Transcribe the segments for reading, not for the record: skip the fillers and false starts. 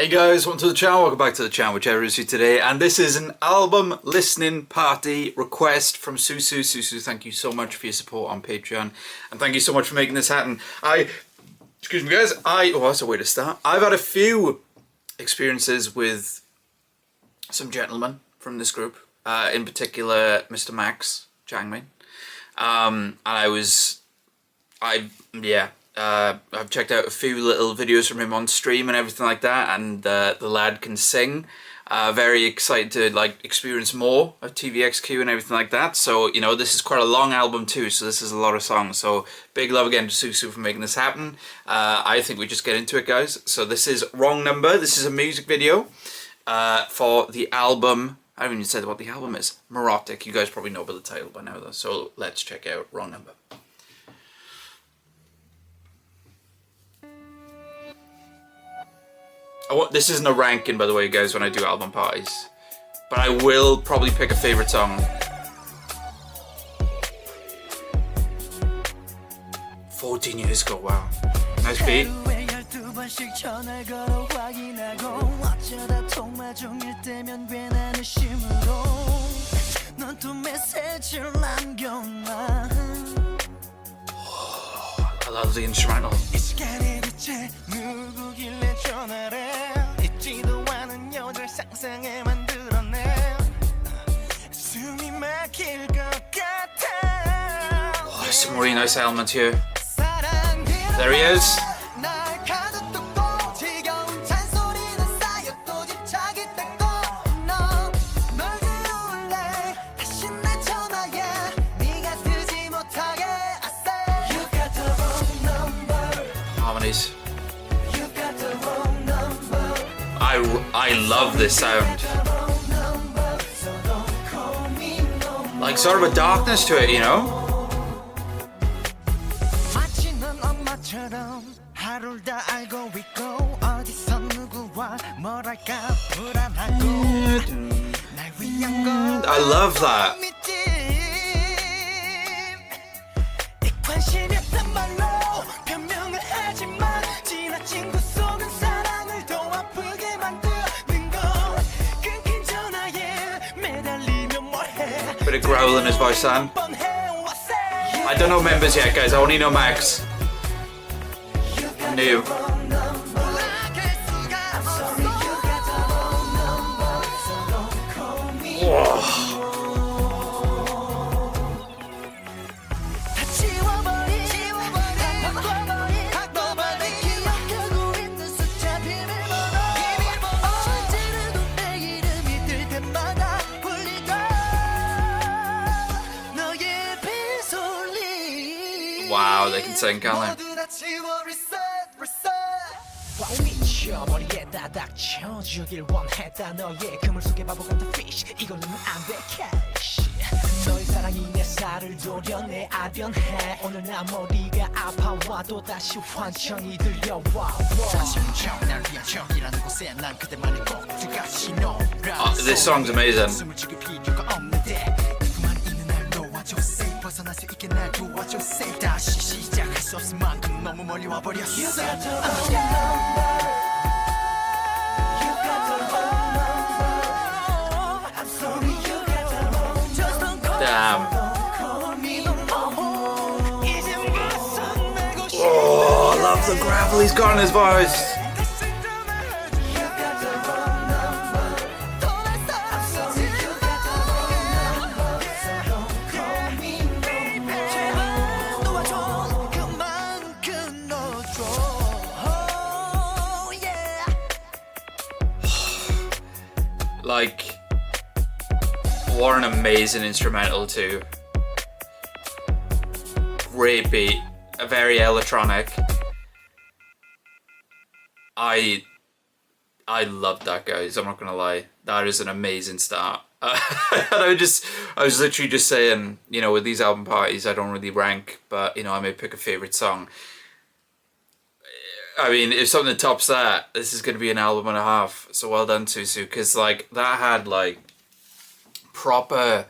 Hey guys, welcome to the channel, welcome back to the channel, whichever is you today, and this is an album listening party request from Susu. Susu, thank you so much for your support on Patreon, and thank you so much for making this happen. Excuse me guys, oh that's a way to start. I've had a few experiences with some gentlemen from this group, in particular Mr. Max Jangmin, and I've checked out a few little videos from him on stream and everything like that, and the lad can sing. Very excited to like experience more of Tvxq and everything like that. So, you know, this is quite a long album too, so this is a lot of songs. So big love again to Susu for making this happen. I think we just get into it, guys. So this is Wrong Number. This is a music video for the album. I haven't even said what the album is. Mirotic. You guys probably know about the title by now though. So let's check out Wrong Number. This isn't a ranking, by the way, guys, when I do album parties. But I will probably pick a favourite song. 14 years ago, wow. Nice beat. Oh, I love the instrumental. Oh, some really nice elements here. There he is. Harmonies. I love this sound. Like sort of a darkness to it, you know? I love that. Bit of growl in his voice, Sam. I don't know members yet, guys. I only know Max. New. Whoa. Wow, they can sing, can't they? This song's amazing. Damn. Oh, I love the gravel he's got in his voice. Like, what an amazing instrumental too. Great beat, very electronic. I love that, guys. I'm not gonna lie. That is an amazing start. And I was literally just saying, you know, with these album parties, I don't really rank, but you know, I may pick a favorite song. I mean, if something tops that, this is going to be an album and a half. So well done, Susu, because like that had like proper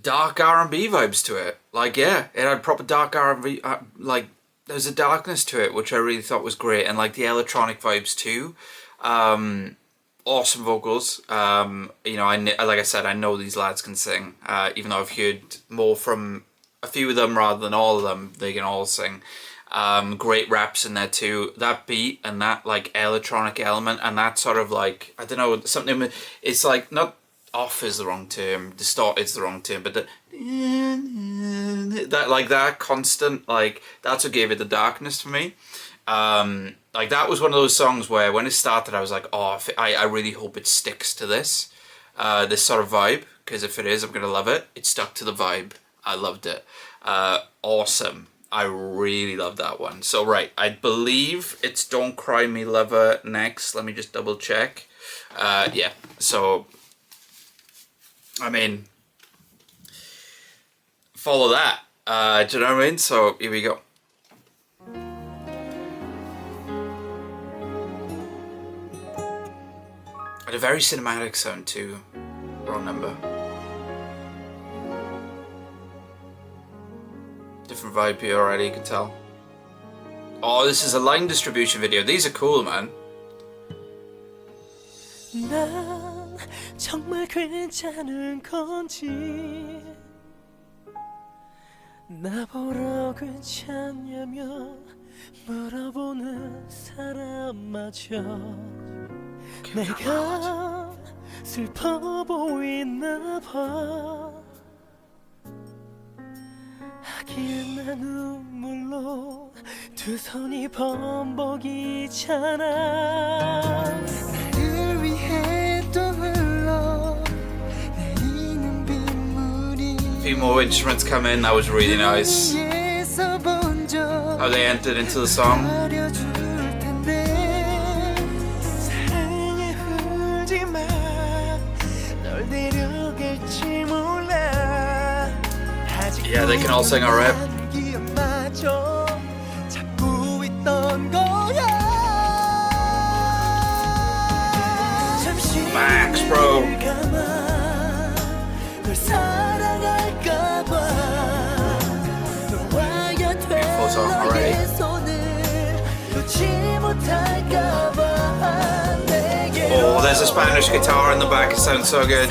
dark R&B vibes to it. Like, yeah, it had proper dark R&B, like there's a darkness to it which I really thought was great, and like the electronic vibes too. Awesome vocals. You know, like I said, I know these lads can sing, even though I've heard more from a few of them rather than all of them. They can all sing. Great raps in there too. That beat and that like electronic element and that sort of like, I don't know, something, it's like, not off is the wrong term, distort is the wrong term, but that like that constant, like that's what gave it the darkness for me. Like that was one of those songs where when it started I was like, oh, I really hope it sticks to this sort of vibe, because if it is, I'm gonna love it. It stuck to the vibe. I loved it. Awesome. I really love that one. So right, I believe it's Don't Cry Me Lover next. Let me just double check. Yeah, so I mean, follow that. Do you know what I mean? So here we go. And a very cinematic sound too. Wrong number. Different vibe here already, you can tell. Oh, this is a line distribution video. These are cool, man. 난 정말 괜찮은 건지 나보러 괜찮냐며 물어보는 사람마저 내가 슬퍼 보이나 봐 하기엔 나 눈물로 두 손이 범벅이잖아 나를 위해 또 흘러 내리는 빗물이 A few more instruments come in, that was really nice. How they entered into the song. Yeah, they can all sing a rap. Max, bro. Beautiful song already. Oh, there's a Spanish guitar in the back, it sounds so good.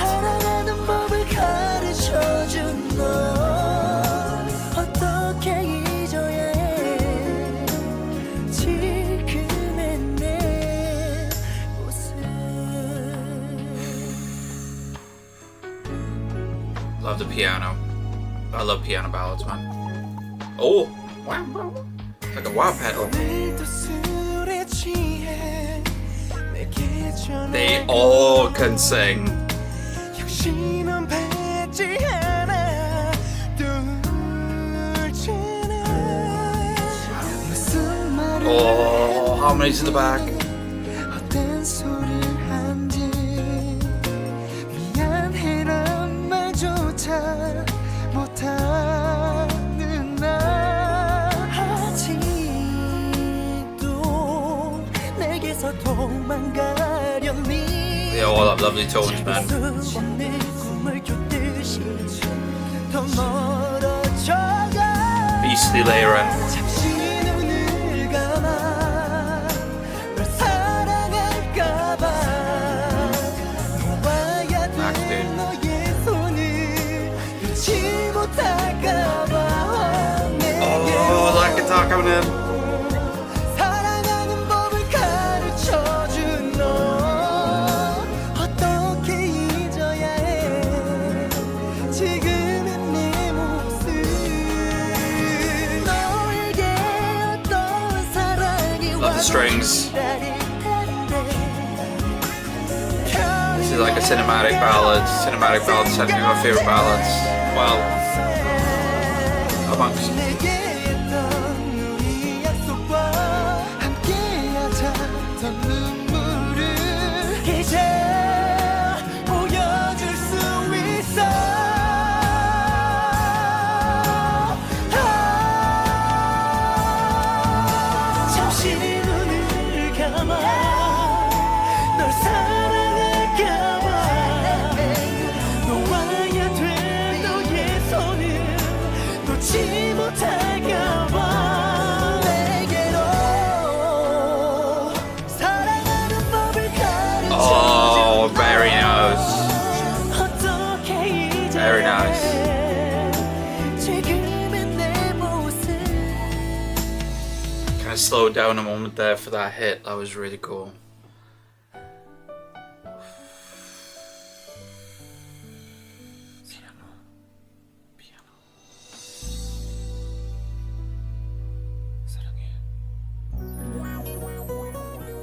Love the piano. I love piano ballads, man. Oh, wow, wow. It's like a wow pedal. They all can sing. Oh, harmonies in the back. They all have lovely tones, man. Beastly layering. Max, dude. Oh, that guitar coming in. Love the strings. This is like a cinematic ballad. Cinematic ballads tend to be my favourite ballads. Well, amongst. slowed down a moment there for that hit. That was really cool.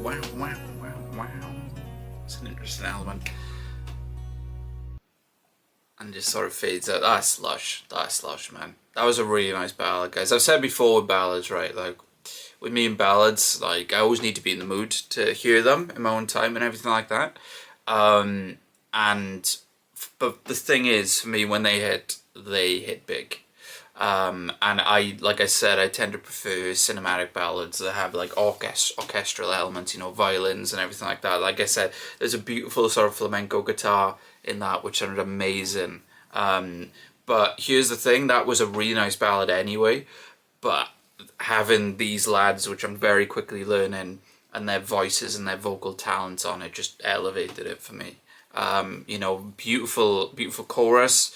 Wow, wow, wow, wow. It's an interesting element. And just sort of fades out. That's lush. That's lush, man. That was a really nice ballad, guys. I've said before with ballads, right? Like, with me and ballads, like, I always need to be in the mood to hear them in my own time and everything like that. But the thing is, for me, when they hit big. And like I said, I tend to prefer cinematic ballads that have like orchestral elements, you know, violins and everything like that. Like I said, there's a beautiful sort of flamenco guitar in that, which sounded amazing. But here's the thing, that was a really nice ballad anyway, but having these lads, which I'm very quickly learning, and their voices and their vocal talents on it just elevated it for me. You know, beautiful chorus,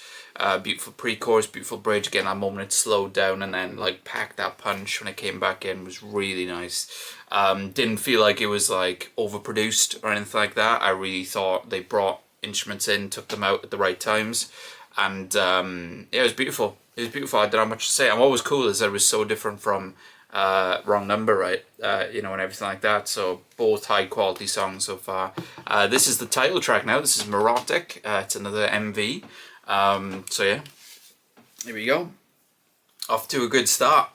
beautiful pre-chorus, beautiful bridge. Again, that moment it slowed down and then like packed that punch when it came back in was really nice. Didn't feel like it was like overproduced or anything like that. I really thought they brought instruments in, took them out at the right times, and yeah, it was beautiful. It was beautiful. I don't have much to say. And what was cool is that it was so different from Wrong Number, right? You know, and everything like that. So both high quality songs so far. This is the title track now. This is Mirotic. It's another MV. So yeah, here we go. Off to a good start.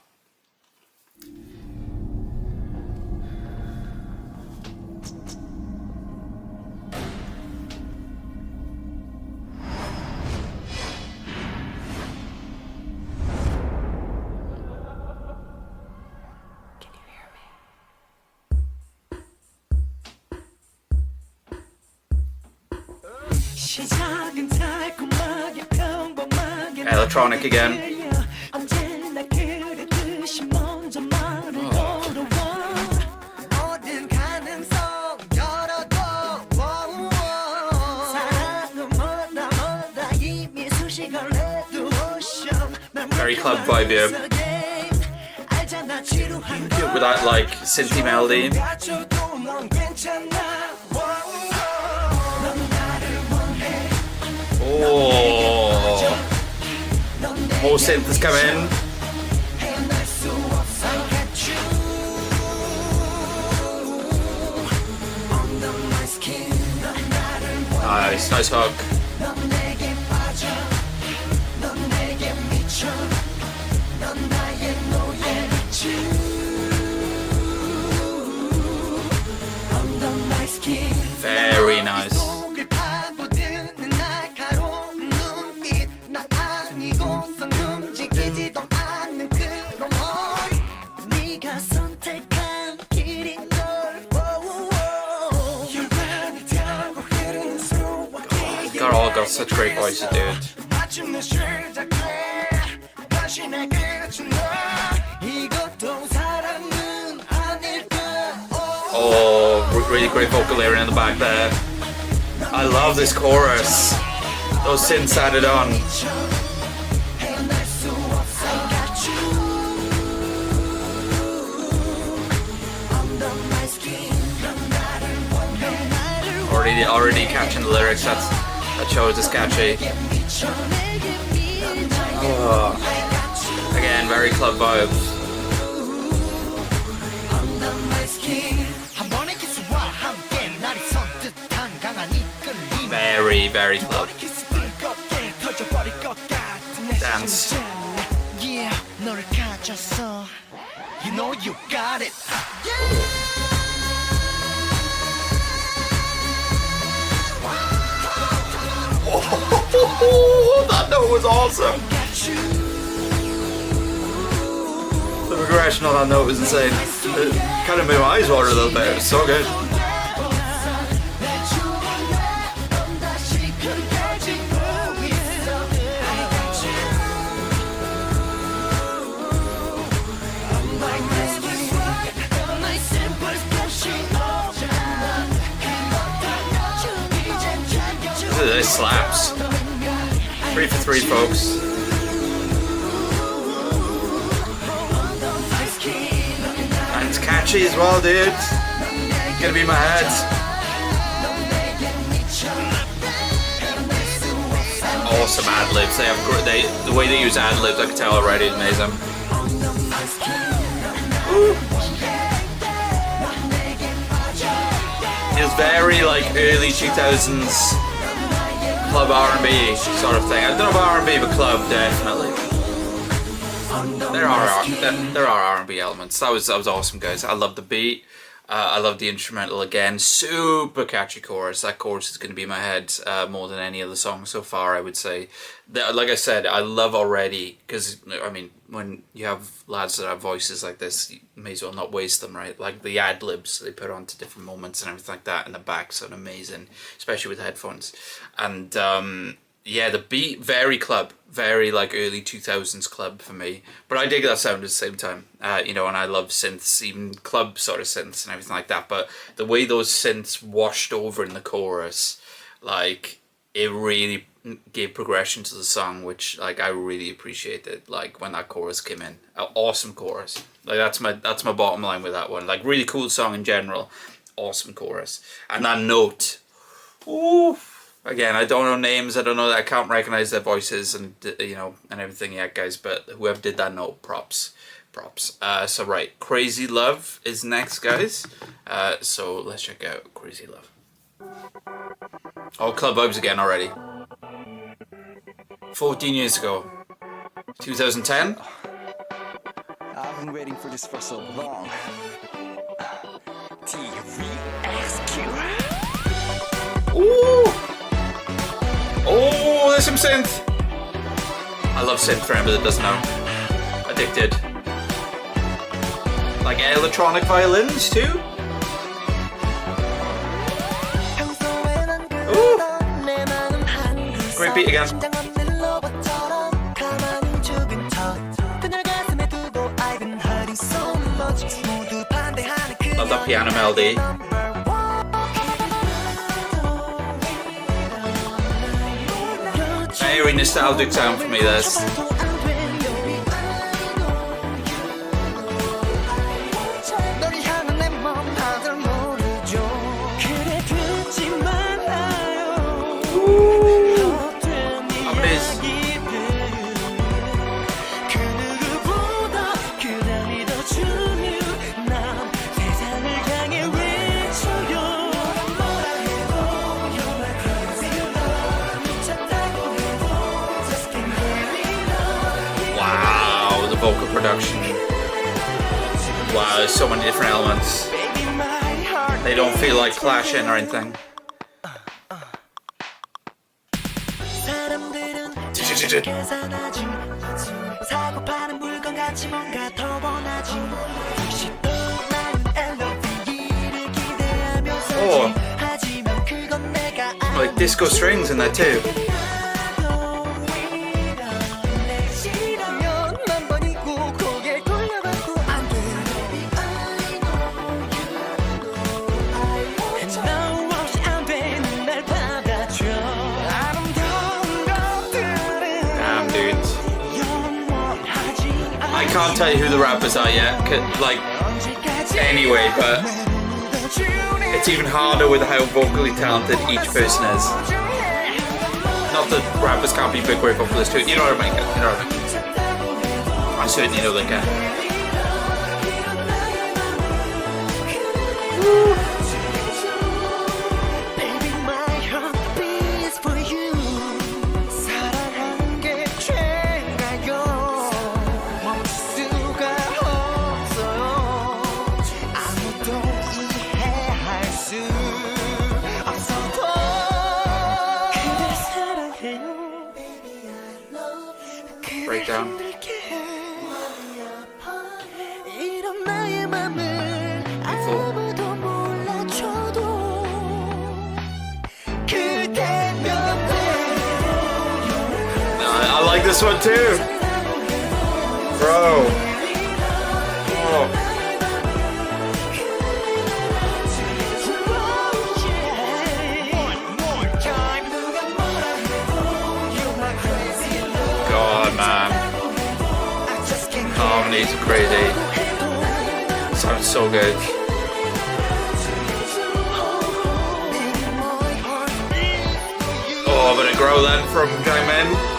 Electronic again. Very club vibe here. With that like synthy melody. Oh, more synths come in. Nice hook. Very nice. Got such great voices, dude. Oh, really great vocal layering in the back there. I love this chorus. Those synths added on. Already catching the lyrics. That shows it's catchy. Oh. Again, very club vibes. Very, very club. Dance. You know you got it. Oh, that note was awesome. The progression on that note was insane. It kind of made my eyes water a little bit. It was so good. This slaps. 3 for 3, folks. And it's catchy. catchy as well, dude. Gonna be my head. Awesome ad libs. They have the way they use ad libs. I can tell already is amazing. Feels very like early 2000s club R&B sort of thing. I don't know about R&B, but club definitely. There are R&B elements. That was awesome, guys. I love the beat. I love the instrumental again. Super catchy chorus. That chorus is going to be in my head more than any other song so far, I would say. Like I said, I love already, because, I mean, when you have lads that have voices like this, you may as well not waste them, right? Like the ad-libs they put onto different moments and everything like that in the back sound amazing, especially with headphones. And yeah, the beat, very club, very like early 2000s club for me. But I dig that sound at the same time, you know, and I love synths, even club sort of synths and everything like that. But the way those synths washed over in the chorus, like, it really gave progression to the song, which, like, I really appreciated, like, when that chorus came in. An awesome chorus. Like, that's my bottom line with that one. Like, really cool song in general. Awesome chorus. And that note, ooh. Again, I don't know names, I can't recognize their voices and, you know, and everything yet, guys, but whoever did that note, props. So right, Crazy Love is next, guys. So let's check out Crazy Love. Oh, club vibes again already. 14 years ago. 2010? I've been waiting for this for so long. Tvxq. Ooh! Oh, there's some synth. I love synth for anybody that doesn't know. Addicted. Like electronic violins too. Ooh. Great beat again. Love that piano melody. Very nostalgic sound for me, this. Vocal production. Wow, there's so many different elements. They don't feel like clashing or anything. Oh, like disco strings in there too. I can't tell you who the rappers are yet, like, anyway, but it's even harder with how vocally talented each person is. Not that rappers can't be big, great vocalists too, you know what I mean, you know what I mean. I certainly know they can. Woo. Breakdown. I like this one too, bro. Oh. God, man. Harmonies are crazy. Sounds so so good. Oh, I'm gonna grow that from Jaimin.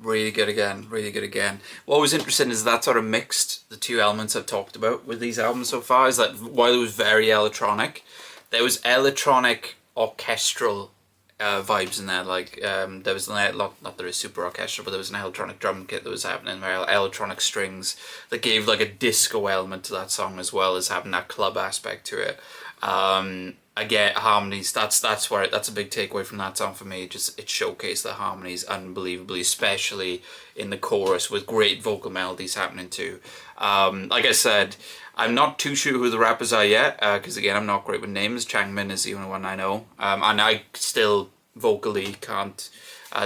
Really good again, really good again. What was interesting is that sort of mixed the two elements I've talked about with these albums so far, is that while it was very electronic, there was electronic orchestral vibes in there. Like there was not that it's super orchestral, but there was an electronic drum kit that was happening, where electronic strings that gave like a disco element to that song, as well as having that club aspect to it. Again, harmonies, that's a big takeaway from that song for me. Just it showcased the harmonies unbelievably, especially in the chorus, with great vocal melodies happening too. Like I said, I'm not too sure who the rappers are yet, because again, I'm not great with names. Changmin is the only one I know, and I still vocally can't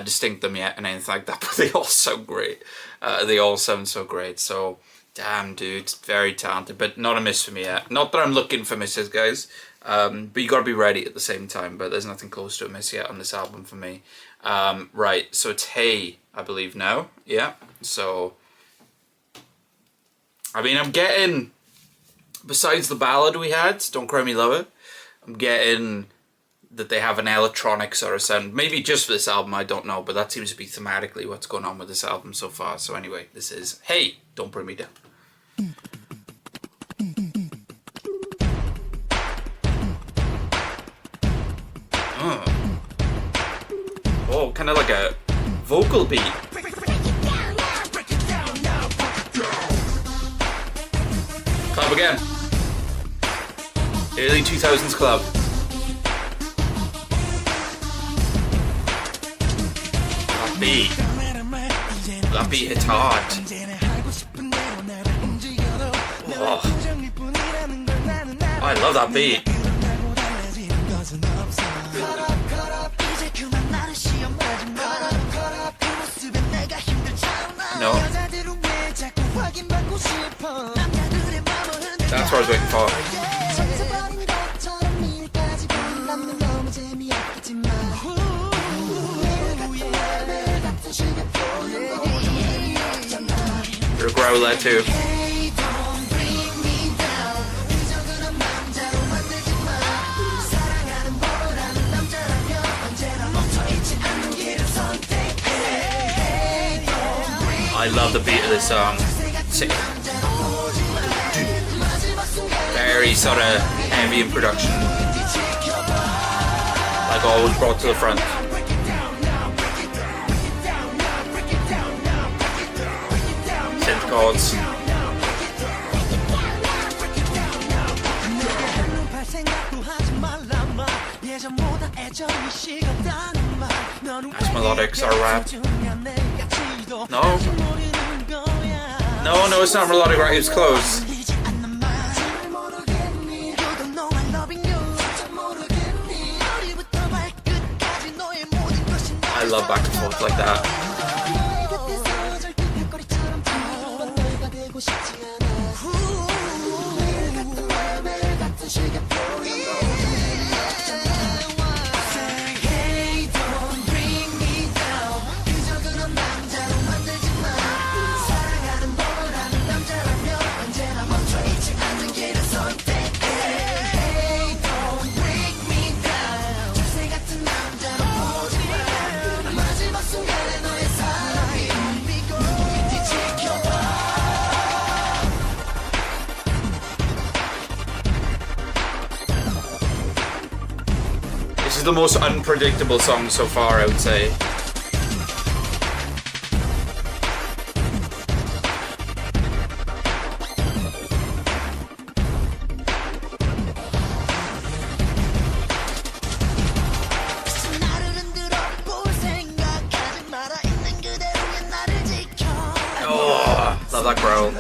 distinct them yet and anything like that, but they all sound great. They all sound so great, so damn dude, very talented, but not a miss for me yet. Not that I'm looking for misses, guys. But you gotta be ready at the same time, but there's nothing close to a miss yet on this album for me. Right, so it's Hey, I believe now, yeah, so, I mean, I'm getting, besides the ballad we had, Don't Cry Me Lover, I'm getting that they have an electronic sort of sound, maybe just for this album, I don't know, but that seems to be thematically what's going on with this album so far. So anyway, this is Hey, Don't Bring Me Down. Oh, kind of like a vocal beat. Club again. Early 2000s club. That beat hits hard. Oh. I love that beat. No. That's what I was waiting for. You're a growler too. I love the beat of this song. Very sort of heavy in production. Like always brought to the front. Synth chords. Nice melodics or rap. No. No, it's not melodic rap, it's close. I love back and forth like that. This is the most unpredictable song so far, I would say. Oh, love that growl.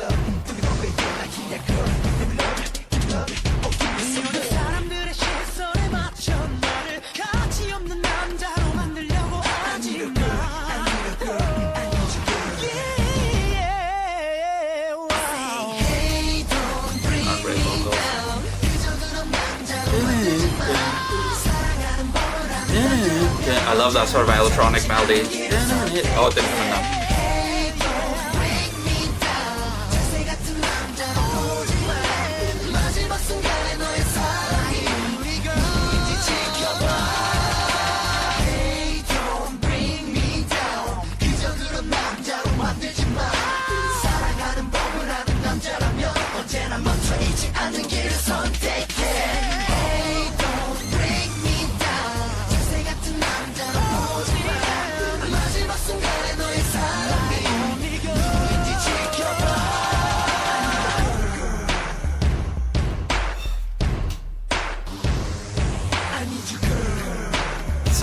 I love that sort of electronic melody. Oh, it didn't come in now.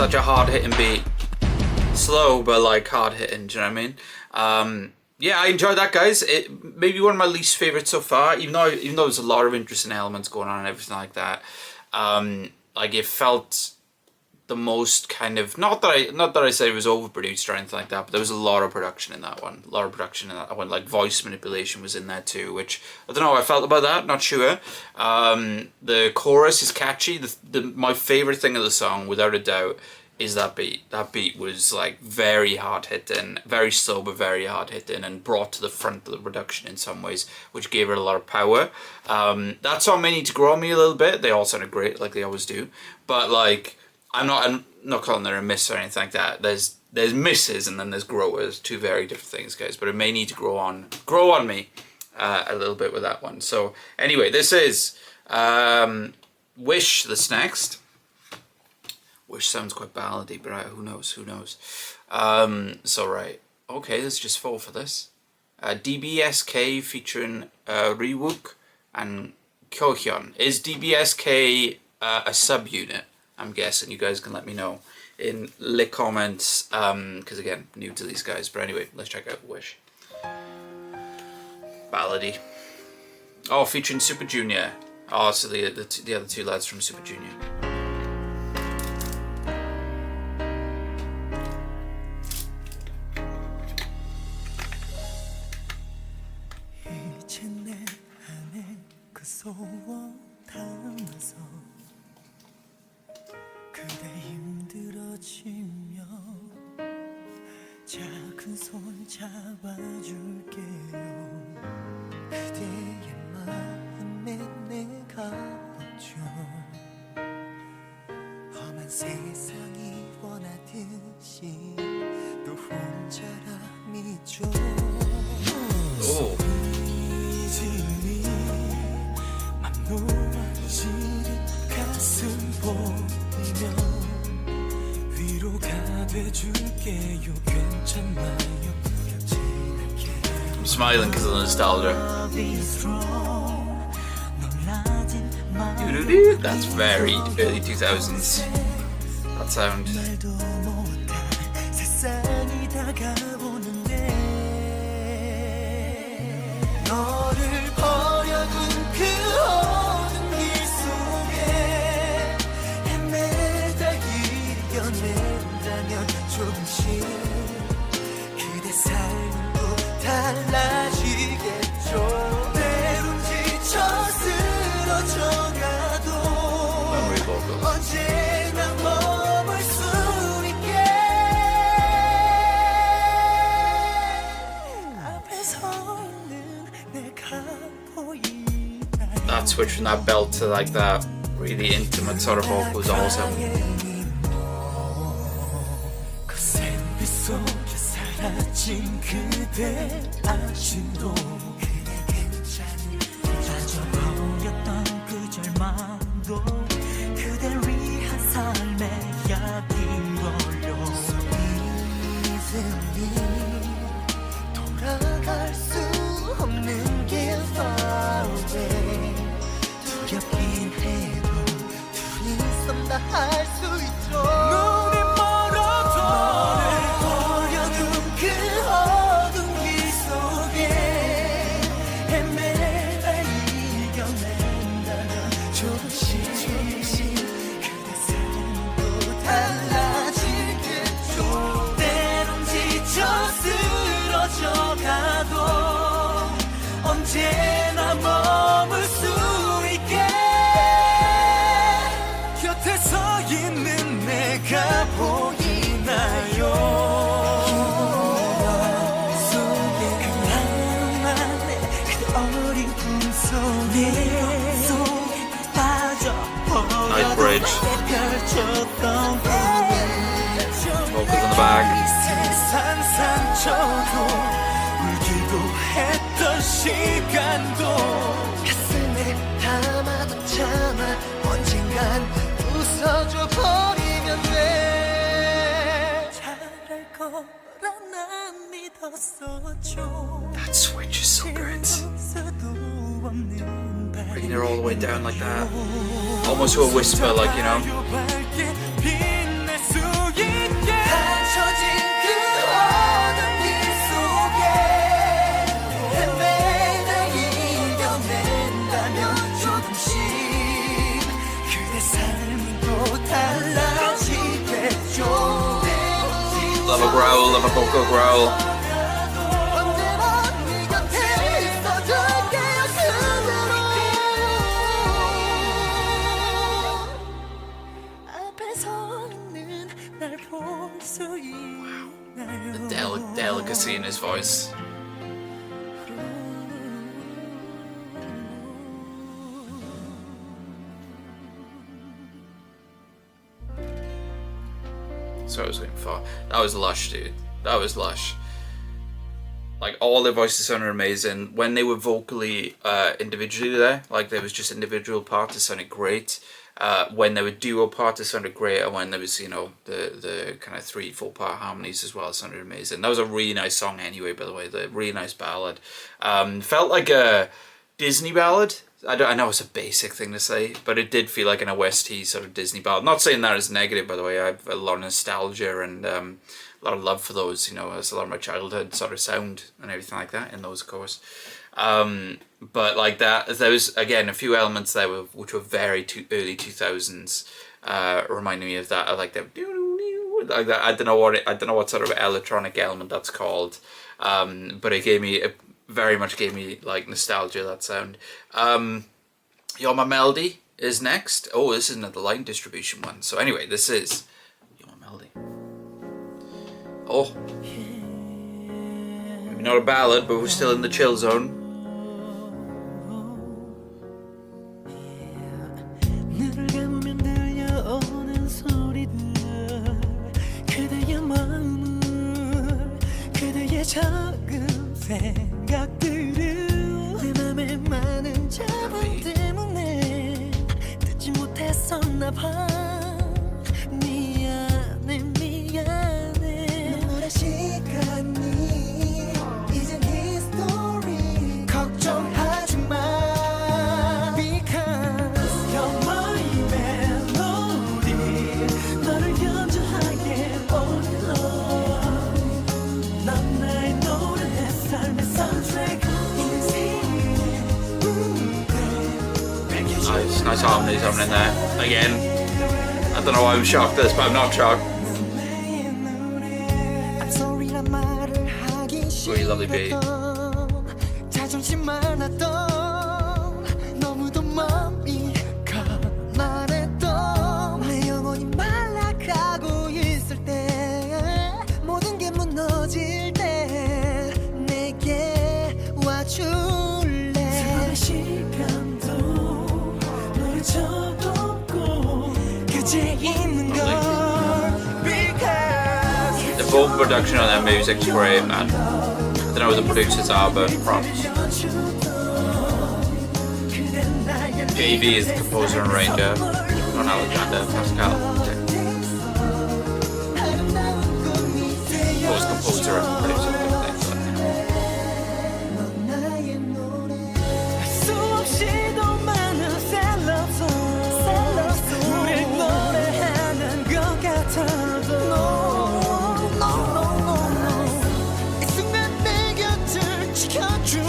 Such a hard-hitting beat. Slow, but like hard-hitting, do you know what I mean? Yeah, I enjoyed that, guys. It maybe one of my least favorites so far, even though there's a lot of interesting elements going on and everything like that. Like it felt the most kind of, not that I say it was overproduced or anything like that, but there was a lot of production in that one. Like voice manipulation was in there too, which I don't know how I felt about that, not sure. The chorus is catchy. My favorite thing of the song, without a doubt, is that beat. That beat was like very hard hitting, very slow but very hard hitting, and brought to the front of the production in some ways, which gave it a lot of power. That song may need to grow on me a little bit. They all sounded great, like they always do, but like I'm not calling there a miss or anything like that. There's misses and then there's growers, two very different things, guys. But it may need to grow on me a little bit with that one. So anyway, this is Wish. This next. Wish sounds quite ballady, but who knows? So right, okay, there's just 4 for this. DBSK featuring Rywook and Kyohyun. Is DBSK a subunit? I'm guessing. You guys can let me know in the comments, because again, new to these guys. But anyway, let's check out Wish. Ballady. Oh, featuring Super Junior. Oh, so the other 2 lads from Super Junior. 작은 손 잡아줄게요. 그대의 마음에 내가 없죠. 험한 세상이 원하듯이 또 혼자라미죠. 이진이 맘 놓아지는 가슴 보이면 I'm smiling because of the nostalgia. That's very early 2000s. That sound. 그대 삶도 달라지겠죠. 때론 지쳐 쓰러져가도 언제나 머물 수 있게 앞에 서 있는 내가 보이나. That switch from that belt to like that really intimate sort of vocals also. 사라진 그대 아직도 그대 괜찮은 빠져버렸던 그 절망도 그댈 위한 삶의 약인 걸요. 이승이 돌아갈 수 없는 길 far away. 두렵긴 해도 둘이서 다 할 수 있죠. 언제나 머물 수 있게 곁에 서 있는 내가 보이 Nice bridge. Vocals in the back. That switch is so good. Bringing it all the way down like that. Almost to a whisper, like, you know. Love a growl, love a vocal growl. Wow. The delicacy in his voice. So I was going for. That was lush, dude. That was lush. Like, all their voices sounded amazing. When they were vocally individually there, like there was just individual parts, it sounded great. When there were duo parts, it sounded great. And when there was, you know, the kind of 3-4 part harmonies as well, it sounded amazing. That was a really nice song anyway, by the way. The really nice ballad. Felt like a Disney ballad. I know it's a basic thing to say, but it did feel like an OST sort of Disney ballad. Not saying that as negative, by the way. I have a lot of nostalgia and a lot of love for those, you know, as a lot of my childhood sort of sound and everything like that in those, of course. But like that, there was, again, a few elements there which were very early 2000s, reminding me of that. I like that, like that. I don't know what sort of electronic element that's called, but it very much gave me like nostalgia, that sound. You're My Melody is next. Oh, this is another line distribution one. So anyway, this is You're My Melody. Oh, maybe not a ballad, but we're still in the chill zone. Nice harmonies happening there. Again, I don't know why I'm shocked at this, but I'm not shocked. Really lovely beat. The vocal production on their music's great, man. I don't know who the producers are, but props. JV is the composer and arranger, not Alexander Pascal. Both composer and producer.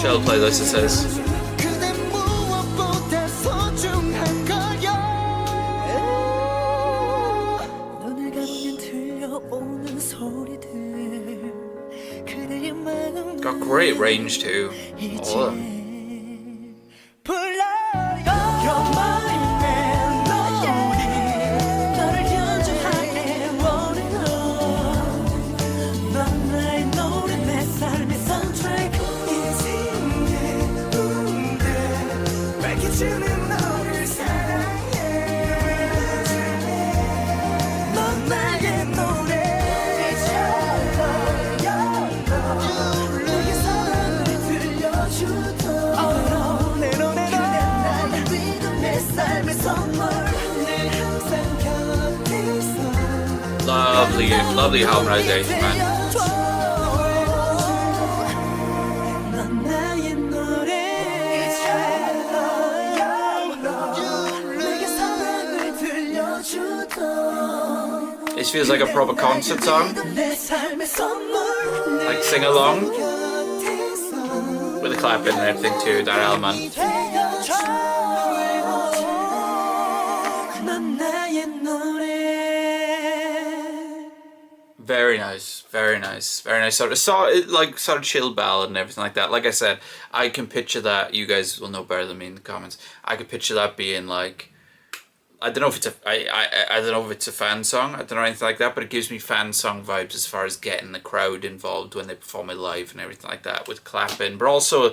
Chill playlist, it says. Got great range too. All of them. 주는 너를 사랑해 넌 나의 노래 너의 사랑을 들려주던 내 노래로 나의 리듬 내 삶의 선물 늘 항상 곁에 있어 Lovely, lovely harmonization, man. 넌 나의 노래 내게 사랑을 들려주던 This feels like a proper concert song, 내 삶의 선물 like sing along 곁에 있어 with the clapping and everything too. That element. 넌 나의 노래 Very nice, very nice, very nice. Sort of chill ballad and everything like that. Like I said, I can picture that. You guys will know better than me in the comments. I could picture that being like, I don't know if it's I don't know if it's a fan song. I don't know anything like that, but it gives me fan song vibes as far as getting the crowd involved when they perform it live and everything like that with clapping. But also,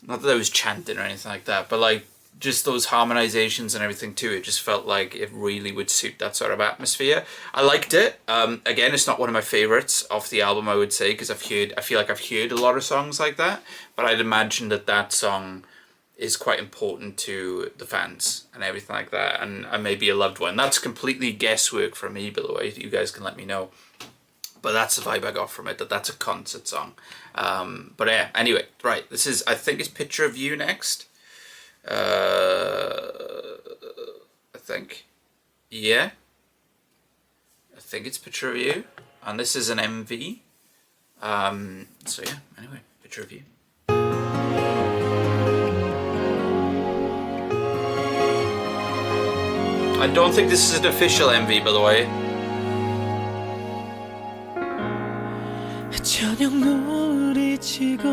not that I was chanting or anything like that, but like just those harmonizations and everything too. It just felt like it really would suit that sort of atmosphere. I liked it. Again, it's not one of my favorites off the album, I would say, because I feel like I've heard a lot of songs like that, but I'd imagine that song is quite important to the fans and everything like that, and maybe a loved one. That's completely guesswork from me, by the way. You guys can let me know. But that's the vibe I got from it, that's a concert song. But yeah, anyway, right, this is, I think it's Picture of You next. I think. Yeah. I think it's Picture of You. And this is an MV. So yeah, anyway, Picture of You. I don't think this is an official MV, by the way. 저녁 노을이 지고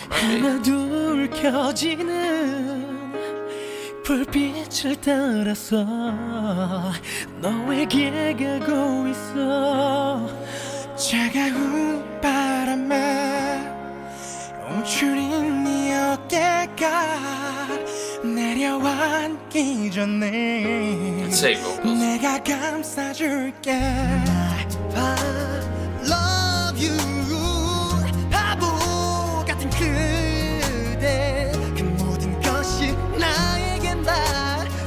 하나 둘 켜지는 불빛을 따라서 너에게 가고 있어 차가운 바람에 움츠린 네 어깨가 내려앉기 전에 Same vocals. 내가 감싸줄게 Love you 바보 같은 그대 그 모든 것이 나에겐 다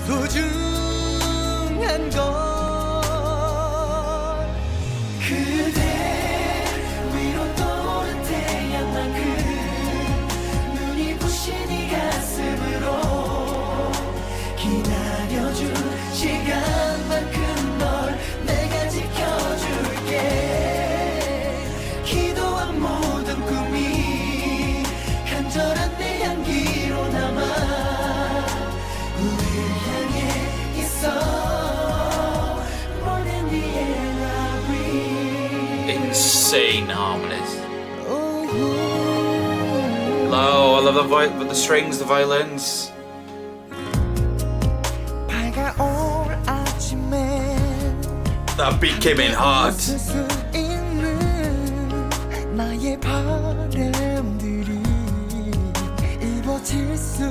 소중한 걸 그대 위로 떠오른 태양만큼 눈이 부신 이 가슴으로 기다려준 시간만큼 널 내가 지켜줄게 기도한 모든 꿈이 간절한 내 향기로 남아 우릴 향해 있어 More than the air I breathe Insane harmonies. Oh, I love the strings, the violins. 밝아올 아침에 That beat came in hard. 나의 바람들이 입어질 수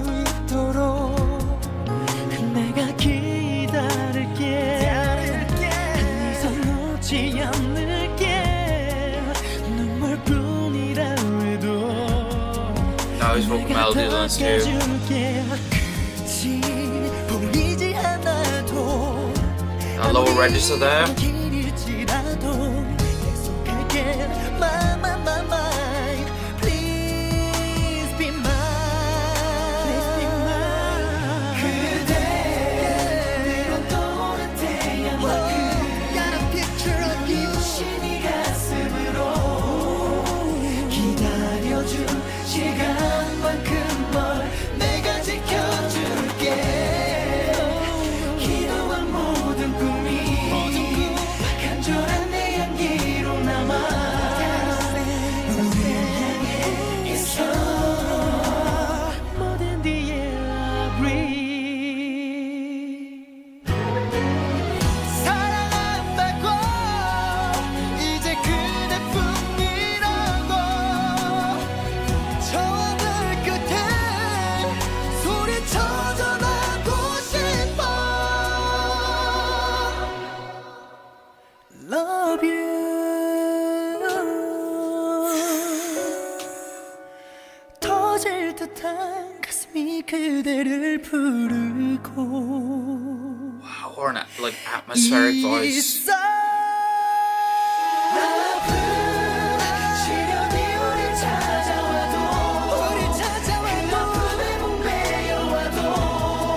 있도록 내가 기다릴게 한ison 놓지 않을게 눈물뿐이라 해도 Now his vocal melody lines too. 끝이 보이지 않아도 That lower register there. 시간만큼 널 내가 지켜줄게 기도한 모든 꿈이 터질 듯한 가슴이 그대를 부르고 Wow, or an like atmospheric voice.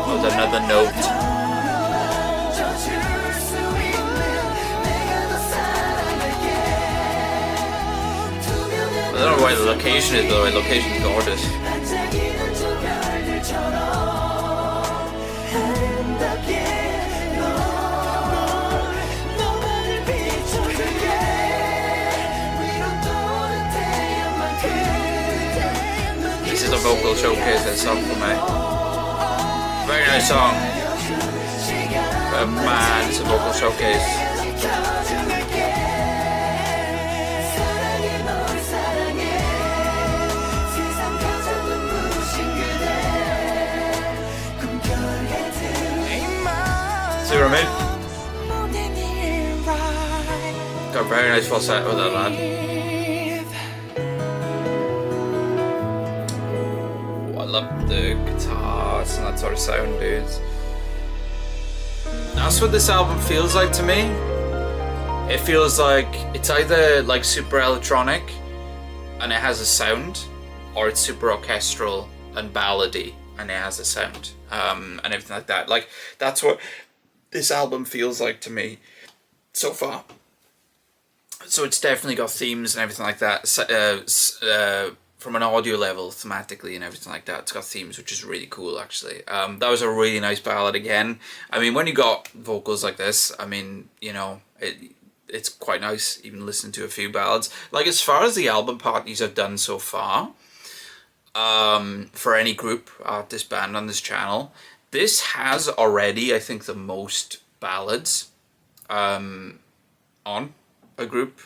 Oh, another note. I don't know why the location is though. The location is gorgeous. This is a vocal showcase. This song for me. Very nice song. But man, it's a vocal showcase. See what I mean? Got a very nice falsetto with that lad. Oh, I love the guitars and that sort of sound, dudes. That's what this album feels like to me. It feels like it's either like super electronic and it has a sound, or it's super orchestral and ballady and it has a sound, and everything like that. Like, that's what this album feels like to me so far. So it's definitely got themes and everything like that. From an audio level, thematically and everything like that, it's got themes, which is really cool actually. That was a really nice ballad again. I mean, when you got vocals like this, I mean, you know, it's quite nice even listening to a few ballads. Like, as far as the album parties I've done so far, for any group, artist, band on this channel, this has already, I think, the most ballads on a group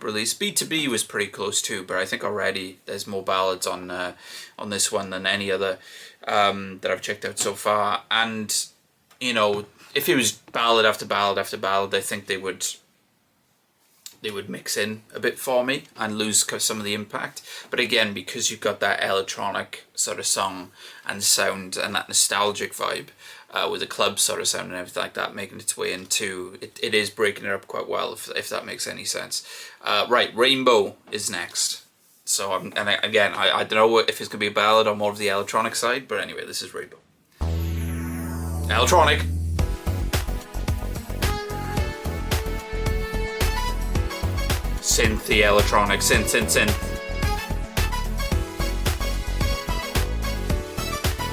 release. B2B was pretty close too, but I think already there's more ballads on this one than any other that I've checked out so far. And you know, if it was ballad after ballad after ballad, I think they would mix in a bit for me and lose some of the impact. But again, because you've got that electronic sort of song and sound and that nostalgic vibe with the club sort of sound and everything like that making its way into it is breaking it up quite well, if that makes any sense. Right, Rainbow is next. So I don't know if it's gonna be a ballad or more of the electronic side, but anyway, this is Rainbow. Electronic. Synthy electronic, synth.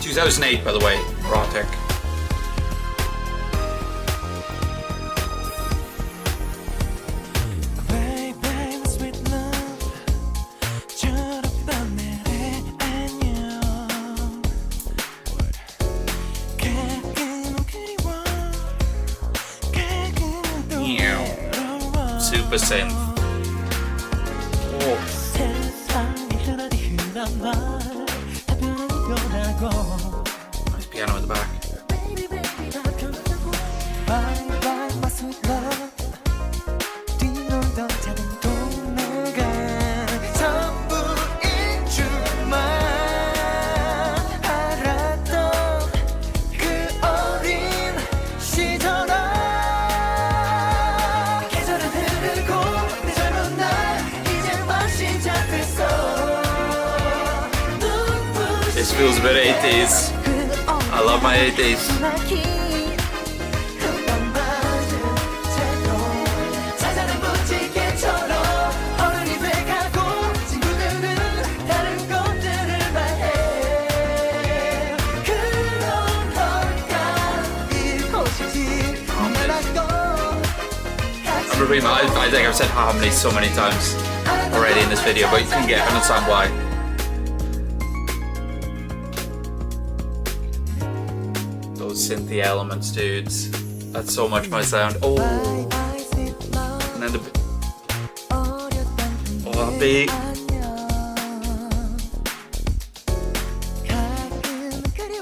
2008, by the way, Mirotic. Super synth. Nice piano in the back. This feels a bit 80s. I love my 80s. I think I've said harmony so many times already in this video, but you can understand why. Those synthy elements, dudes. That's so much my sound. Oh, and then the that beat.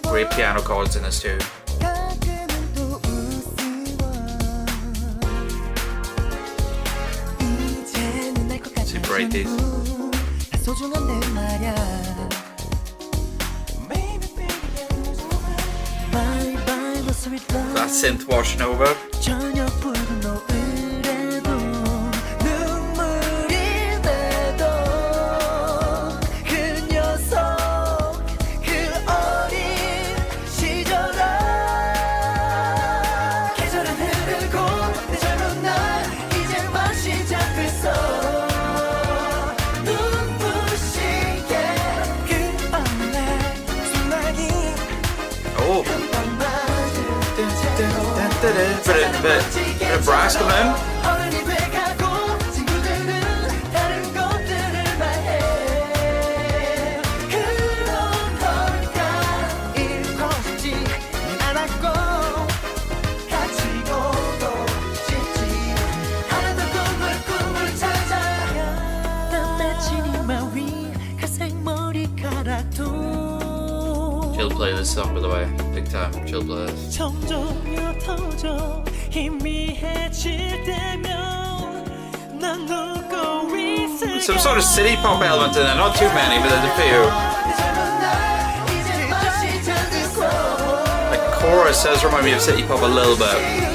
Great piano chords in this too. Super 80s. synth washing over. 저녁 붉은 노을에도 눈물이 돼도 그 녀석 그 어린 시절아 계절은 흐르고 내 젊은 날 이제 막 시작됐어 눈부시게 그 어느 날 소망이 Oh. Bit of brass coming in. 어른이 돼가고 친구들은 다른 것들을 말해 그런 걸까 잃고 싶지 않았고 가지고도 싶지 않았던 꿈을 찾아 땀 맺힌 이마 위 갈색 머리카락도 She'll play this song, by the way. Big time. She'll play this. 점점 옅어져 희미해질 때면 난 누구 있을까 Some sort of city pop element in there. Not too many, but there's a few. The chorus does remind me of city pop a little bit.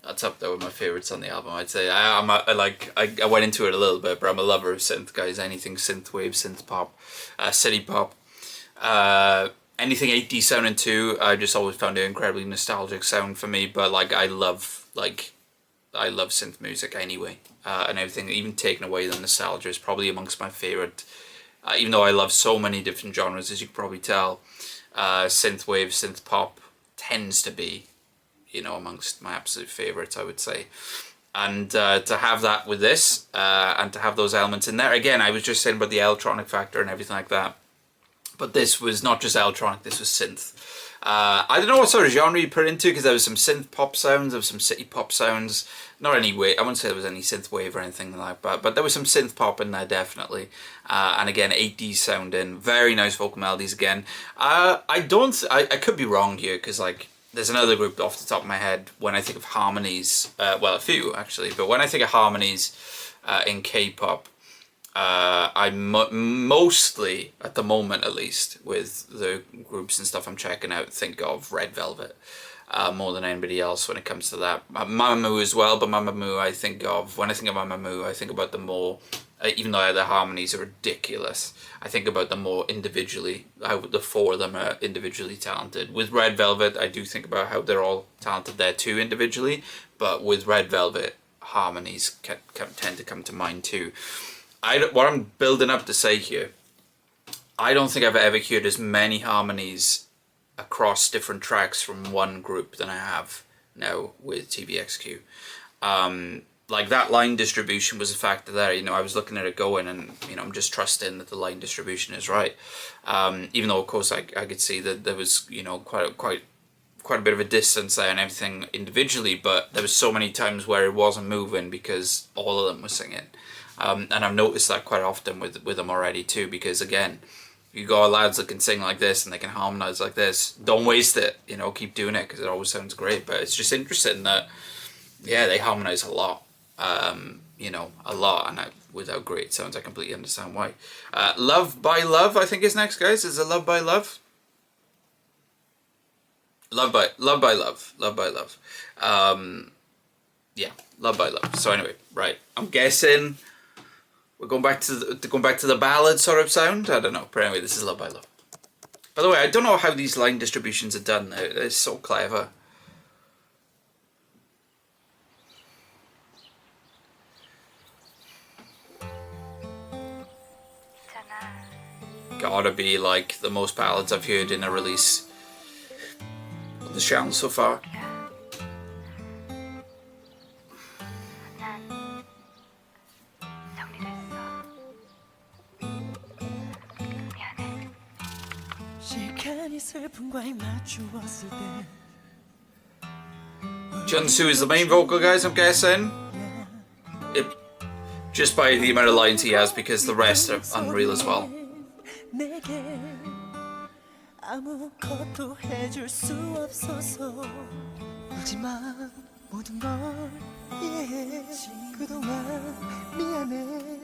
That's up there with my favorites on the album. I'd say I went into it a little bit, but I'm a lover of synth, guys. Anything synthwave, synth pop, city pop, anything 8D sounding too. I just always found it an incredibly nostalgic sound for me. But I love synth music anyway, and everything. Even taking away the nostalgia is probably amongst my favorite. Even though I love so many different genres, as you can probably tell, synthwave, synth pop tends to be, amongst my absolute favorites, I would say. And to have that with this, and to have those elements in there, again, I was just saying about the electronic factor and everything like that, but this was not just electronic, this was synth. I don't know what sort of genre you put into, because there was some synth pop sounds, there was some city pop sounds, not any way, I wouldn't say there was any synth wave or anything like that, but there was some synth pop in there, definitely. And again, 8D sounding, very nice vocal melodies again. I could be wrong here, because there's another group off the top of my head when I think of harmonies, well, a few actually, but when I think of harmonies in K-pop, I mostly, at the moment at least, with the groups and stuff I'm checking out, think of Red Velvet more than anybody else when it comes to that. Mamamoo as well, but Mamamoo when I think of Mamamoo, I think about the more, even though their harmonies are ridiculous, I think about them more individually, how the four of them are individually talented. With Red Velvet, I do think about how they're all talented there too individually, but with Red Velvet, harmonies tend to come to mind too. What I'm building up to say here, I don't think I've ever heard as many harmonies across different tracks from one group than I have now with Tvxq. That line distribution was a factor there. I was looking at it going, and I'm just trusting that the line distribution is right. Even though, of course, I could see that there was quite a bit of a distance there and everything individually, but there was so many times where it wasn't moving because all of them were singing. And I've noticed that quite often with them already too, because again, you got lads that can sing like this and they can harmonize like this. Don't waste it, keep doing it, because it always sounds great. But it's just interesting that, yeah, they harmonize a lot. A lot, and without great sounds, I completely understand why. Love by Love, I think is next, guys. Is it Love by Love? Love by Love. Yeah, Love by Love. So anyway, right, I'm guessing we're going back to the ballad sort of sound. I don't know, but anyway, this is Love by Love. By the way, I don't know how these line distributions are done. They're so clever. Gotta be the most ballads I've heard in a release on this channel so far. 시간이 슬픔과의 맞추었을 때 Junsu is the main vocal, guys, I'm guessing. Just by the amount of lines he has, because the rest are unreal as well. 내게 아무것도 해줄 수 없어서 울지마 모든 걸 이해해 그동안 미안해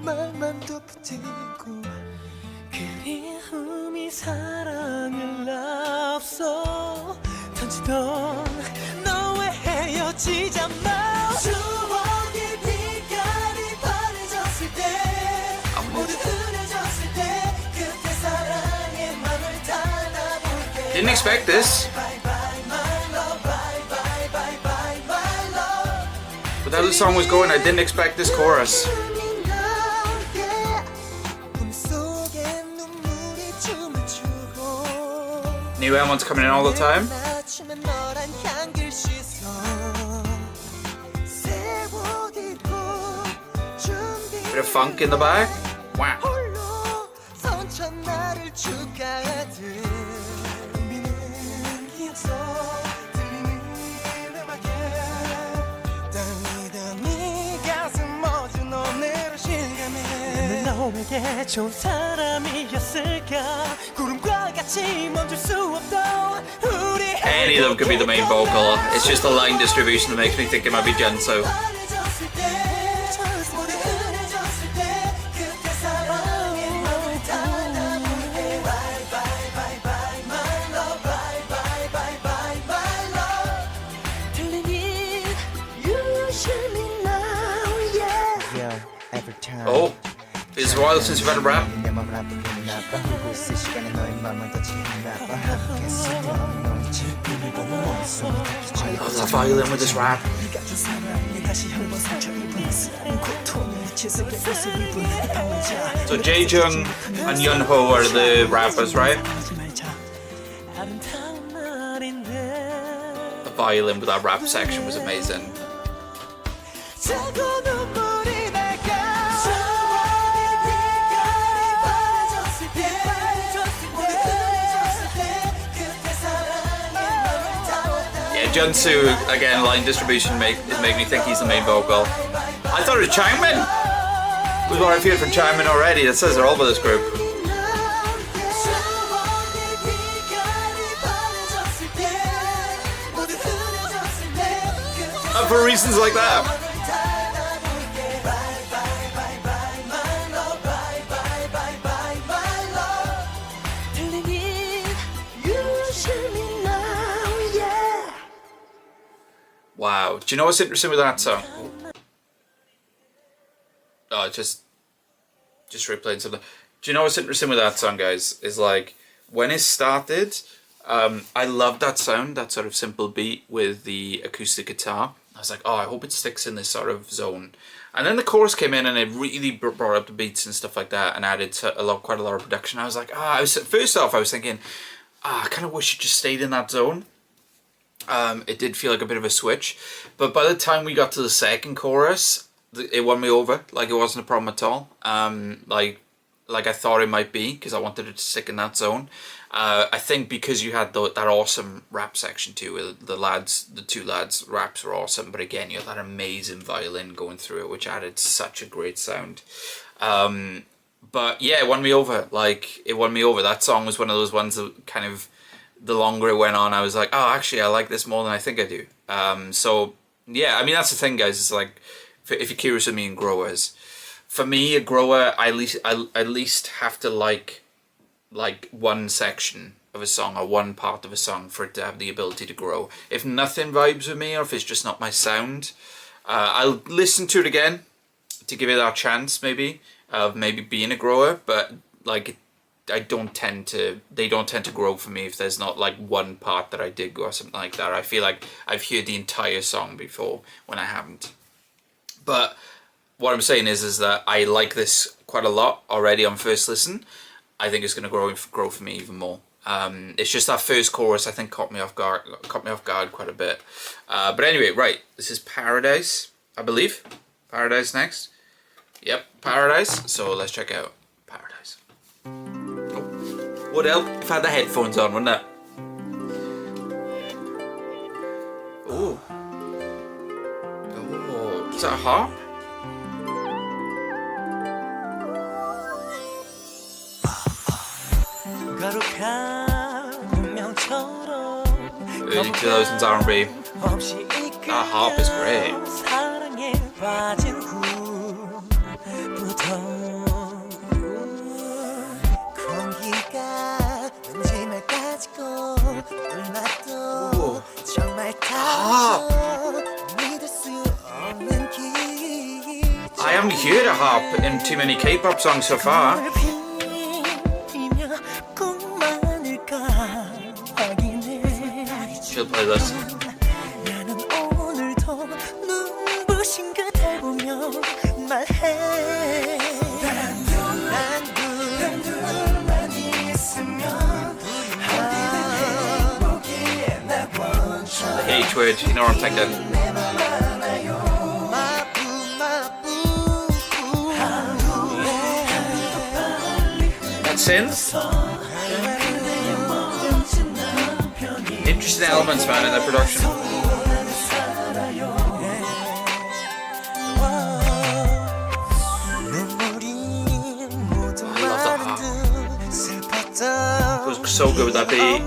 말만 더 붙이고 그리움이 사랑을 앞서 던지던 너의 헤어지자 마 추억의 빛깔이 바래졌을 때 모두 흐려졌을 때 그때 사랑의 맘을 닫아볼게 Didn't expect this. But how the song was going, I didn't expect this chorus. New Elmo's coming in all the time. Bit of funk in the back. Wow. 너에게 좋은 사람이었을까 구름과 같이 멈출 수 없던 우리 Any of them could be the main vocal. It's just the line distribution that makes me think it might be Junsu. Oh, it's a while since we've had a rap. Oh, that violin with this rap. So Jae-jung and Yunho are the rappers, right? The violin with that rap section was amazing. Junsu, again, line distribution make me think he's the main vocal. I thought it was Changmin. Was what I feared from Changmin already. It says they're all by this group. And for reasons like that. Wow. Do you know what's interesting with that song? Oh, just replaying something. Do you know what's interesting with that song, guys? Is like, when it started, I loved that sound, that sort of simple beat with the acoustic guitar. I was like, oh, I hope it sticks in this sort of zone. And then the chorus came in and it really brought up the beats and stuff like that and added quite a lot of production. I was like, first off, I was thinking, I kind of wish it just stayed in that zone. It did feel like a bit of a switch, but by the time we got to the second chorus, it won me over. Like, it wasn't a problem at all. Like I thought it might be, because I wanted it to stick in that zone. I think because you had that awesome rap section too, with the two lads' raps were awesome, but again, you had that amazing violin going through it, which added such a great sound. But yeah, it won me over. Like, it won me over. That song was one of those ones that kind of, the longer it went on, I was like, oh, actually, I like this more than I think I do. So, yeah, I mean, that's the thing, guys. It's like, if you're curious of me and growers, for me, a grower, I at least have to like one section of a song or one part of a song for it to have the ability to grow. If nothing vibes with me, or if it's just not my sound, I'll listen to it again to give it that chance, maybe, of maybe being a grower, but, like, they don't tend to grow for me if there's not like one part that I dig or something like that. I feel like I've heard the entire song before when I haven't. But what I'm saying is that I like this quite a lot already on first listen. I think it's going to grow for me even more. It's just that first chorus I think caught me off guard quite a bit. But anyway, right, this is Paradise, I believe. Paradise next. Yep, Paradise. So let's check out Paradise. Would help if I had the headphones on, wouldn't it? Oh. Oh, is that a harp? Early 2000s R&B. That harp is great. Ooh. Harp. I haven't heard a harp in too many K-pop songs so far. She'll play this. The H word, you know what I'm thinking. That synth. Interesting elements, man, in the production. I love that harp. It was so good with that beat.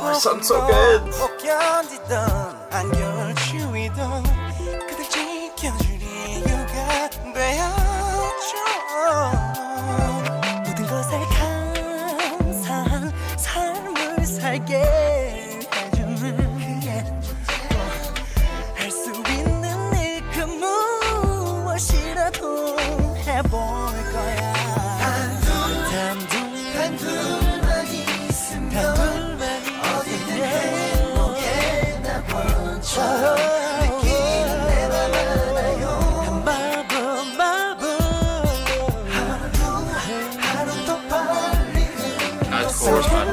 Oh, it sounds so good. Nice chorus, man.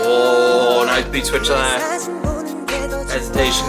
Oh, nice beat switch there. Hesitation.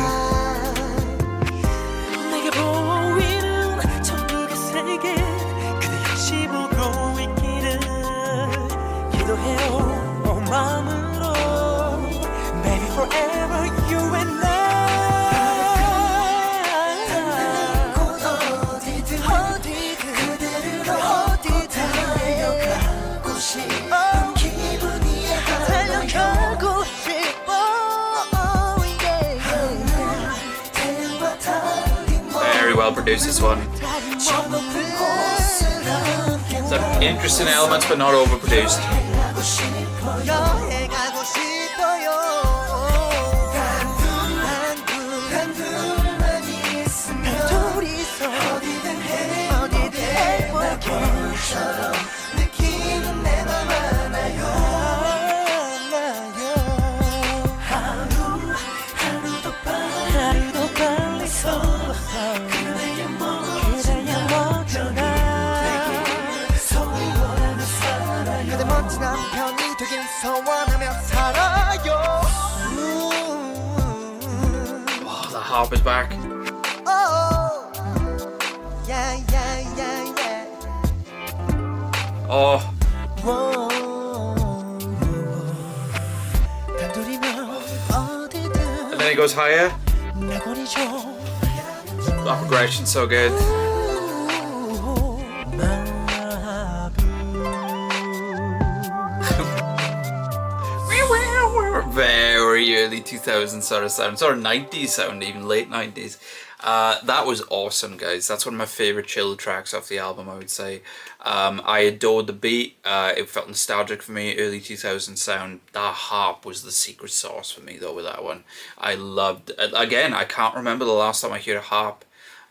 Very well produced, this one. Some interesting elements, but not overproduced. Oh, the harp is back. Oh. And then it goes higher. That progression's so good. Very early 2000s sort of sound, sort of 90s sound, even late 90s. That was awesome, guys. That's one of my favourite chill tracks off the album, I would say. I adored the beat. It felt nostalgic for me, early 2000s sound. That harp was the secret sauce for me, though, with that one. I loved it. Again, I can't remember the last time I heard a harp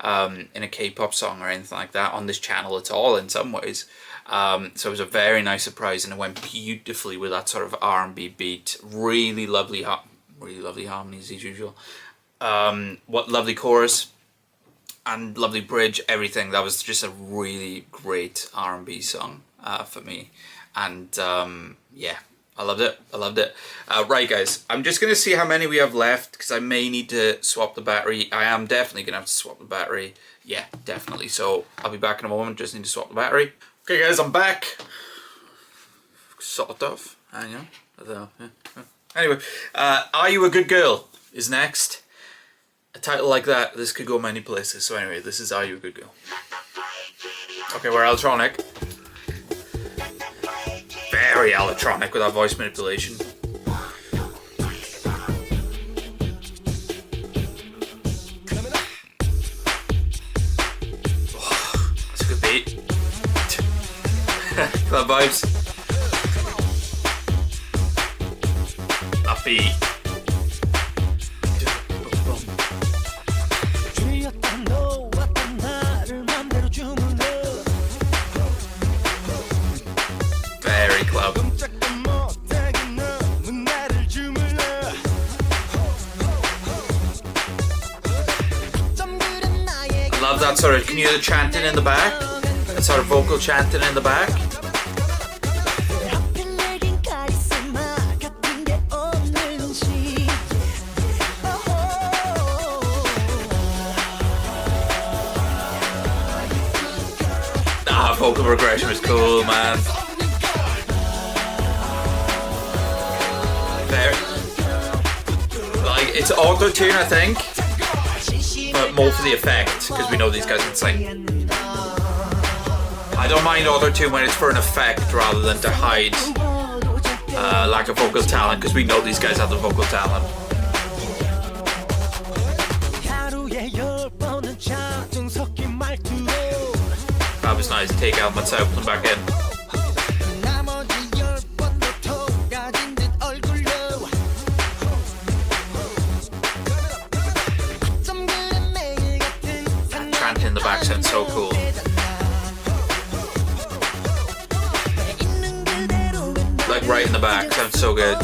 in a K-pop song or anything like that on this channel at all in some ways. So it was a very nice surprise, and it went beautifully with that sort of R&B beat. Really lovely harmonies as usual. What lovely chorus and lovely bridge, everything. That was just a really great R&B song for me, and yeah, I loved it. I loved it. Right, guys, I'm just going to see how many we have left, because I may need to swap the battery. I am definitely going to have to swap the battery. Yeah, definitely. So I'll be back in a moment. Just need to swap the battery. Okay, guys, I'm back. Sort of. Hang on. Anyway, Are You a Good Girl is next. A title like that, this could go many places. So anyway, this is Are You a Good Girl. Okay, we're electronic. Very electronic with our voice manipulation. Oh, that's a good beat. That vibes. That beat. Very club. I love that sort of, can you hear the chanting in the back? That sort of vocal chanting in the back. Vocal progression was cool, man. Very, like, it's auto-tune, I think, but more for the effect, because we know these guys can sing. I don't mind auto-tune when it's for an effect rather than to hide lack of vocal talent, because we know these guys have the vocal talent. That was nice. Take elements out, put them back in. That chant in the back sounds so cool. Like right in the back, sounds so good.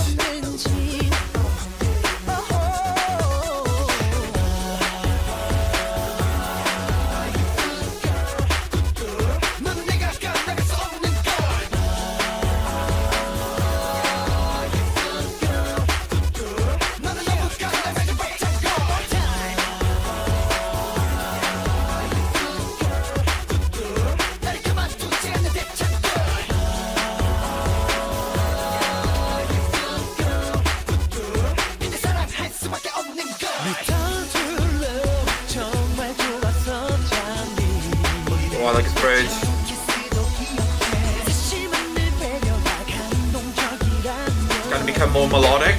Oh, I like his bridge. It's going to become more melodic.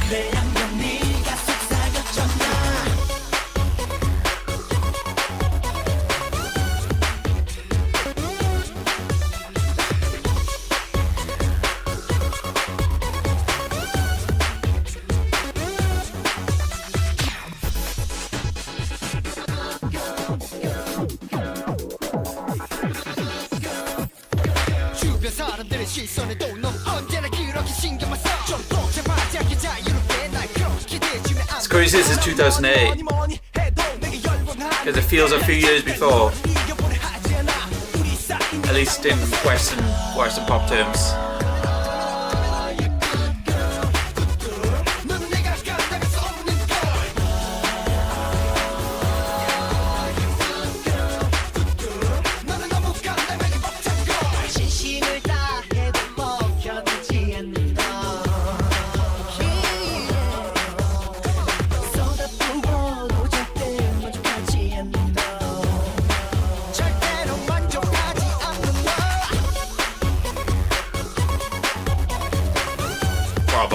It's crazy this is 2008, because it feels a few years before, at least in Western pop terms.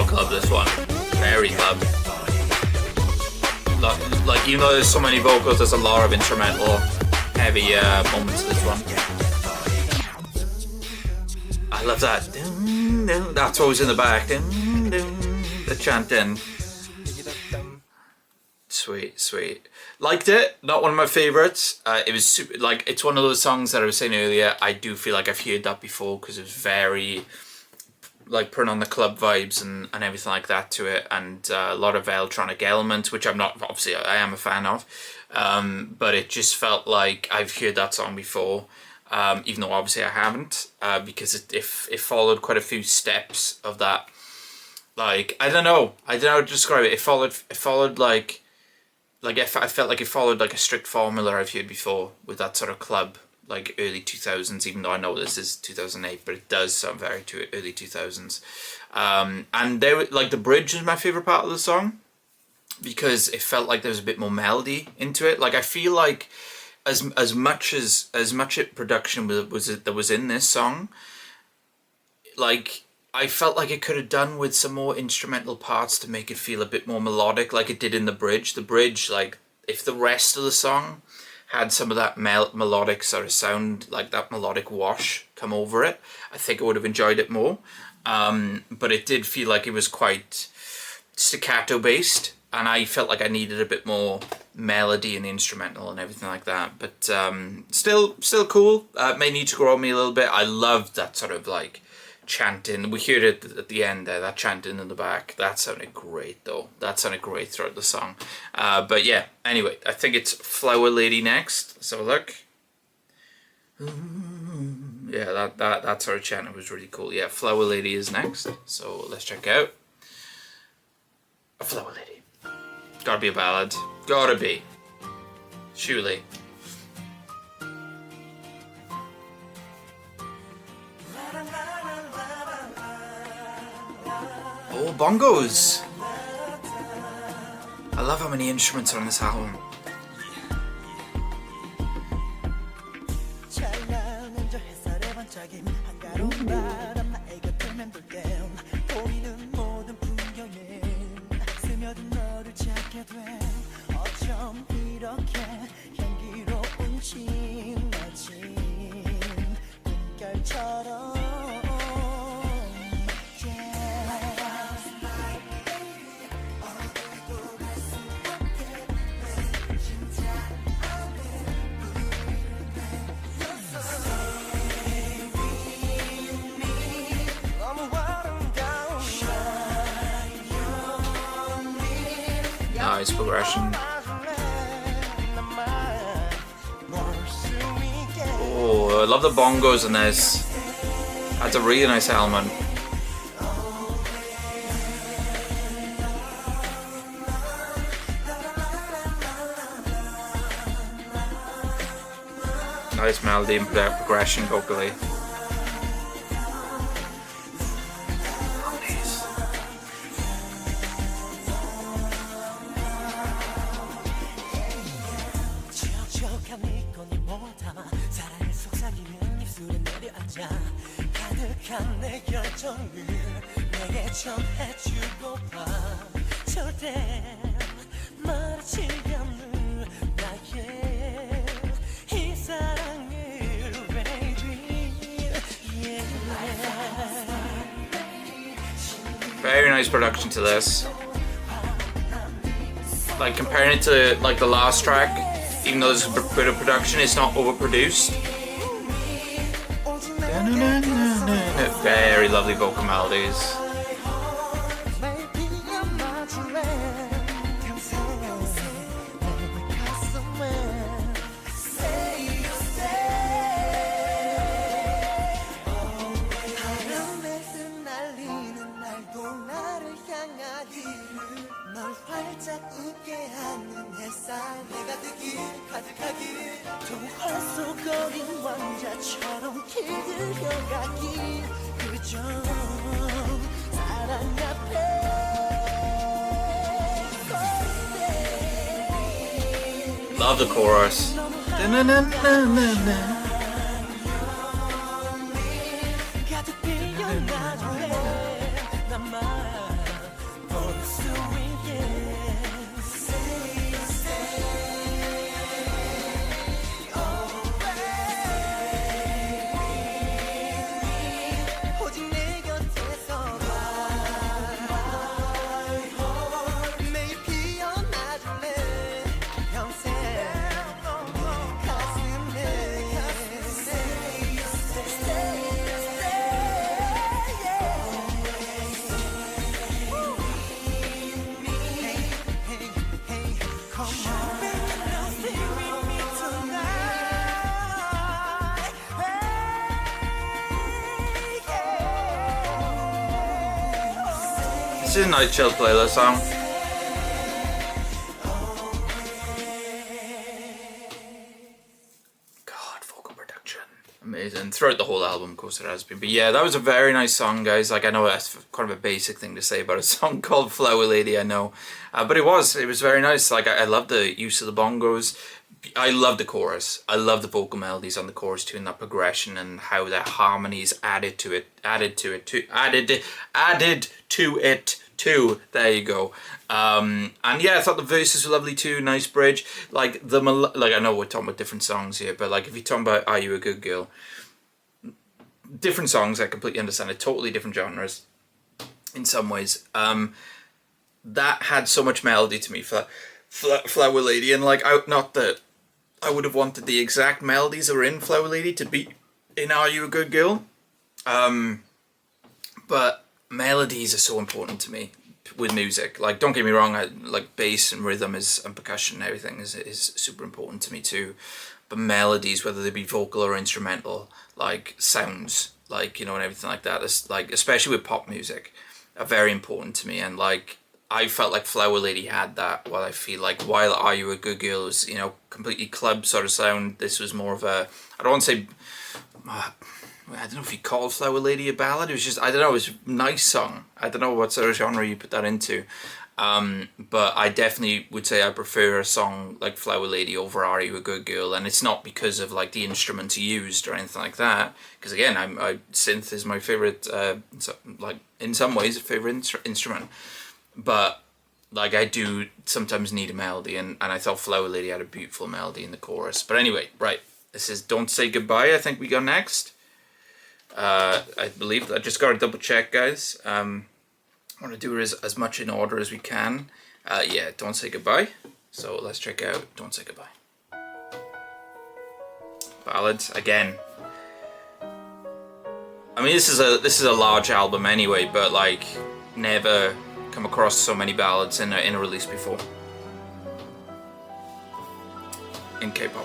Club, this one. Very club. Like, even though there's so many vocals, there's a lot of instrumental heavy moments to this one. I love that. That's always in the back. The chanting. Sweet, sweet. Liked it. Not one of my favorites. It was super, like, it's one of those songs that I was saying earlier. I do feel like I've heard that before because it was very, like, putting on the club vibes and everything like that to it, and a lot of electronic elements, which I'm not, obviously I am a fan of, but it just felt like I've heard that song before, even though obviously I haven't, because it followed quite a few steps of that, like, I don't know how to describe it. It followed like I felt like it followed like a strict formula I've heard before with that sort of club, like early 2000s, even though I know this is 2008, but it does sound very early 2000s. And there, like, the bridge is my favorite part of the song because it felt like there was a bit more melody into it. Like, I feel like as much production that was in this song, like, I felt like it could have done with some more instrumental parts to make it feel a bit more melodic, like it did in the bridge. The bridge, like, if the rest of the song had some of that melodic sort of sound, like that melodic wash come over it, I think I would have enjoyed it more. But it did feel like it was quite staccato based, and I felt like I needed a bit more melody and instrumental and everything like that. But still cool. May need to grow on me a little bit. I loved that sort of like chanting. We heard it at the end there, that chanting in the back. That sounded great though. That sounded great throughout the song. But yeah, anyway, I think it's Flower Lady next. Let's have a look. Yeah, that sort of chanting was really cool. Yeah, Flower Lady is next. So let's check out a Flower Lady. Gotta be a ballad. Gotta be. Surely. Oh, bongos! I love how many instruments are on this album. Nice progression. Oh, I love the bongos in this. That's a really nice element. Nice melody and progression vocally. Very nice production to this. Like, comparing it to like the last track, even though there's a bit of production, it's not overproduced. Very lovely vocal melodies. Love the chorus. This is a nice chill playlist song. God, vocal production. Amazing. Throughout the whole album, of course it has been. But yeah, that was a very nice song, guys. Like, I know that's kind of a basic thing to say about a song called Flower Lady, I know. But it was very nice. Like, I love the use of the bongos. I love the chorus. I love the vocal melodies on the chorus too, and that progression and how the harmonies added to it too. There you go. And yeah, I thought the verses were lovely too. Nice bridge. Like I know we're talking about different songs here, but like if you're talking about Are You a Good Girl, different songs I completely understand. Totally different genres in some ways. That had so much melody to me for Flower Lady, and like not that I would have wanted the exact melodies that were in Flower Lady to be in Are You a Good Girl, but melodies are so important to me with music. Like, don't get me wrong, like bass and rhythm and percussion and everything is super important to me too, but melodies, whether they be vocal or instrumental, like sounds, like, you know, and everything like that, is like, especially with pop music, are very important to me. And like, I felt like Flower Lady had that, while I feel like while Are You a Good Girl was, you know, completely club sort of sound, this was more of a, I don't want to say, I don't know if you call Flower Lady a ballad. It was just, I don't know, it was a nice song. I don't know what sort of genre you put that into. But I definitely would say I prefer a song like Flower Lady over Are You a Good Girl. And it's not because of like the instruments used or anything like that. Because again, synth is my favorite, like in some ways, a favorite instrument. But like, I do sometimes need a melody, and I thought Flower Lady had a beautiful melody in the chorus. But anyway, right, this is Don't Say Goodbye, I think we go next. I believe, I just got to double check, guys. I want to do it as much in order as we can. Yeah, Don't Say Goodbye. So let's check out Don't Say Goodbye. Ballads, again. I mean, this is a large album anyway, but like, never come across so many ballads in a release before in K-pop.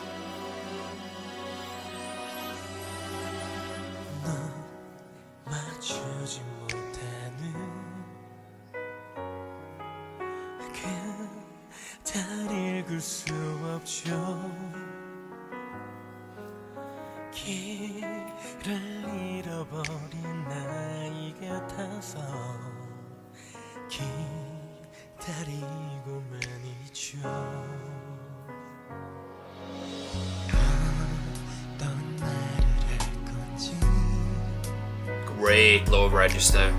Great low register.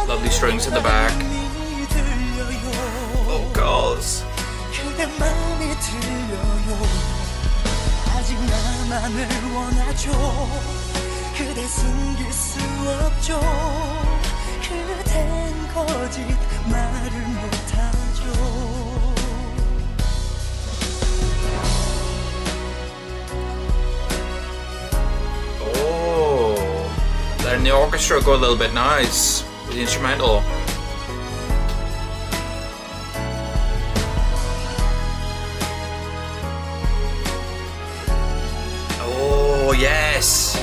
Lovely strings at the back. Vocals. Oh, letting the orchestra go a little bit nice with the instrumental. Oh, yes.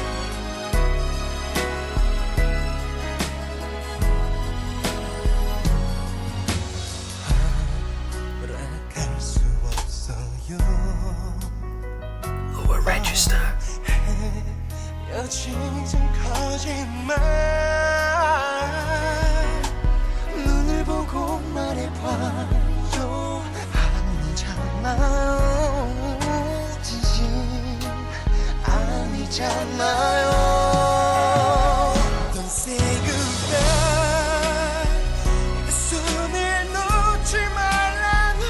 Lower register. 눈을 보고 말해봐요. 아니잖아요. 진심 아니잖아요. Don't say goodbye. 손을 놓지 말라는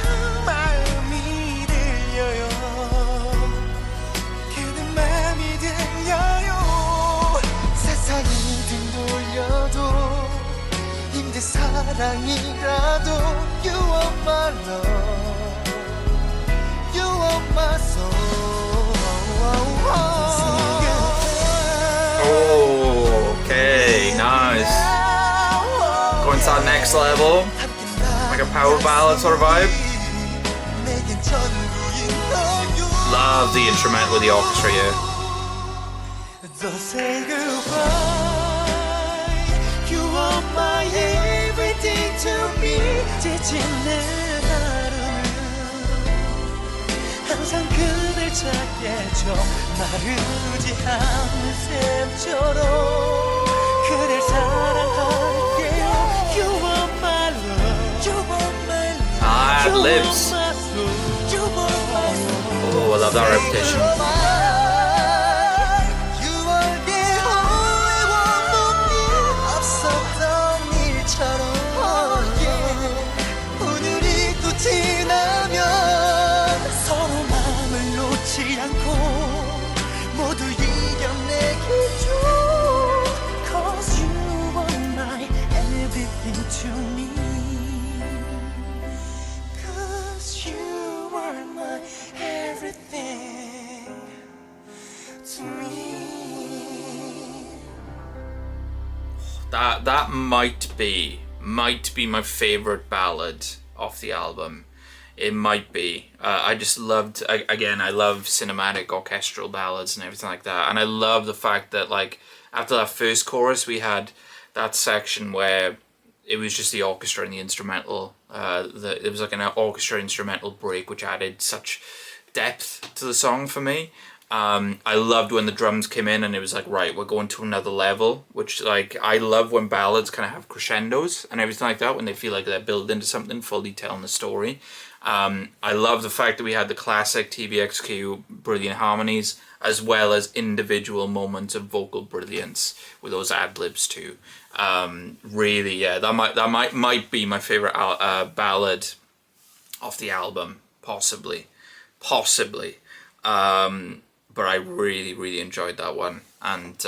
마음이 들려요. 그대 맘이 들려요. 세상이 등 돌려도 힘든 사랑이라도 You are my love. You are my soul. that next level, like a power ballad sort of vibe. Love the instrumental with the orchestra here. Don't say goodbye. You are my everything to me. 지친 내 하루는 항상 그댈 찾게 해줘. 마르지 않는 샘처럼 그댈 사랑할게요. You are my love. You are my love. Ah, it lives. You are my soul. Oh, I love that repetition. 지나면 서로 마음을 놓지 않고 모두 이겨내기죠. Cause you are my everything to me. Cause you are my everything to me. That might be my favorite ballad off the album. It might be. I just loved, again, I love cinematic orchestral ballads and everything like that. And I love the fact that, like, after that first chorus, we had that section where it was just the orchestra and the instrumental. It was like an orchestra instrumental break, which added such depth to the song for me. I loved when the drums came in and it was like, right, we're going to another level, which, like, I love when ballads kind of have crescendos and everything like that, when they feel like they're building into something, fully telling the story. I love the fact that we had the classic Tvxq brilliant harmonies, as well as individual moments of vocal brilliance with those ad-libs too. Really, yeah, that might be my favorite ballad off the album, possibly. But I really enjoyed that one, and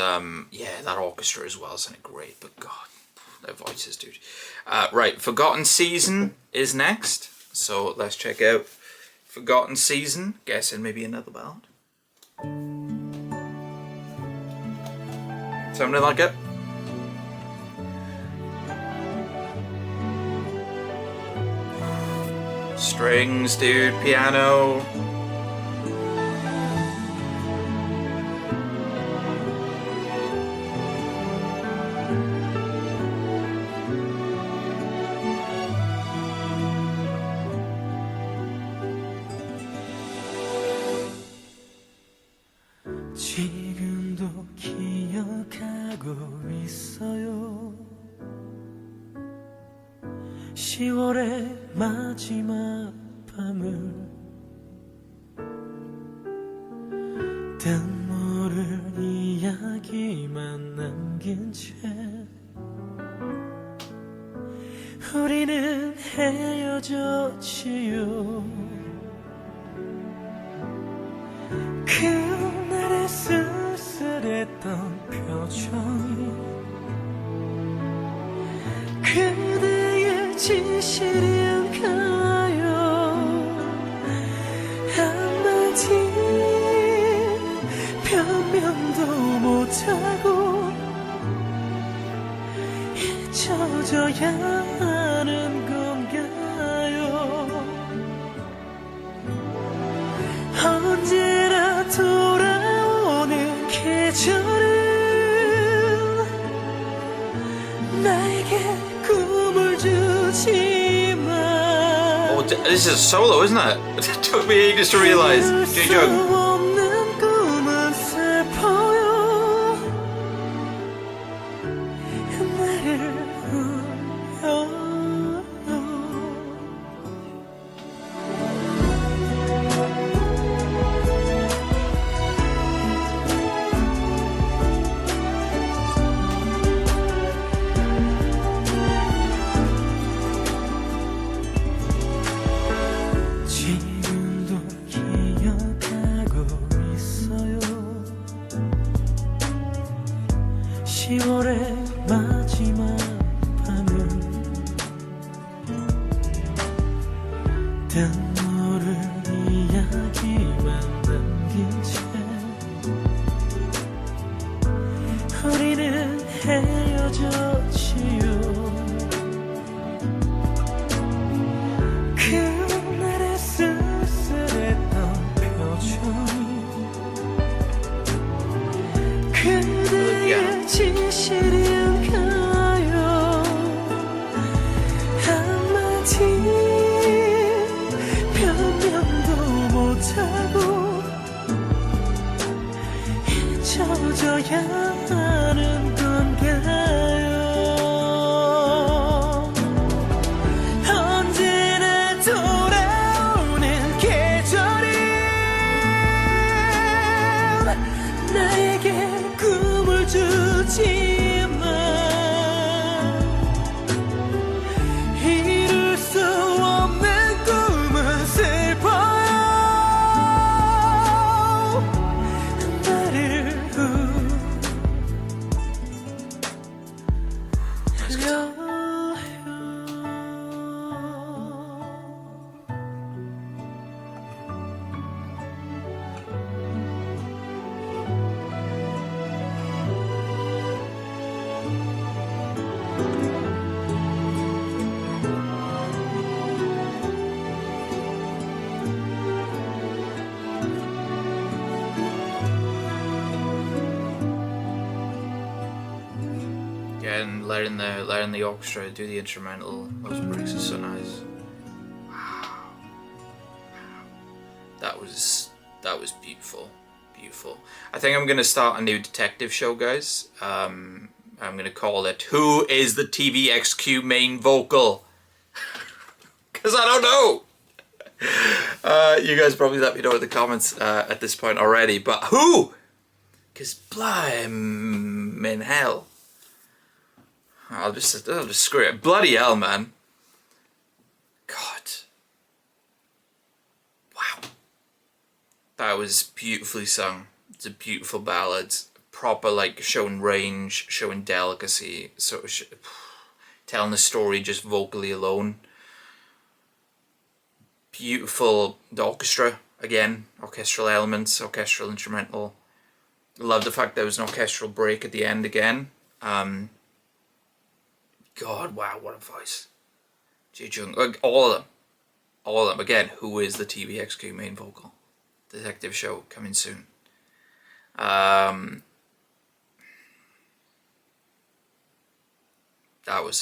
yeah, that orchestra as well sounded great. But God, their voices, dude. Right, Forgotten Season is next, so let's check out Forgotten Season. Guessing maybe another ballad. Something like it. Strings, dude, piano. 지금도 기억하고 있어요. 10월의 마지막 밤을 뜬 모를 이야기만 남긴 채 우리는 헤어졌지요. 그날의 쓸쓸했던 표정이 그대의 진실인가요? 한마디 변명도 못하고 잊혀져야 하는 건가요? 언제나 돌아오는 계절은 나에게 꿈을 주지만 Oh, this is a solo, isn't it? It took me ages to realise. J-Jung. 없는 꿈은 슬퍼요. 나를 울려. 지금도 기억하고 있어요. 10월의 마지막 밤을 뜬 모를 이야기만 남긴 채 우리는 헤어졌지요. 하는 건가요? 언제나 돌아오는 계절이 나에게 꿈을 주지만 이룰 수 없는 꿈은 슬퍼요. 나를 Again, letting the orchestra do the instrumental. Those breaks are so nice. Wow. That was beautiful, beautiful. I think I'm gonna start a new detective show, guys. I'm gonna call it "Who is the Tvxq main vocal?" Because I don't know. You guys probably let me know in the comments at this point already, but who? Because blimey in hell. I'll just screw it. Bloody hell, man. God. Wow. That was beautifully sung. It's a beautiful ballad. Proper, like, showing range, showing delicacy, sort of telling the story just vocally alone. Beautiful, the orchestra, again, orchestral elements, orchestral instrumental. Love the fact there was an orchestral break at the end again. God, wow, what a voice. Ji-jung, all of them. Again, who is the Tvxq main vocal? Detective show coming soon. That was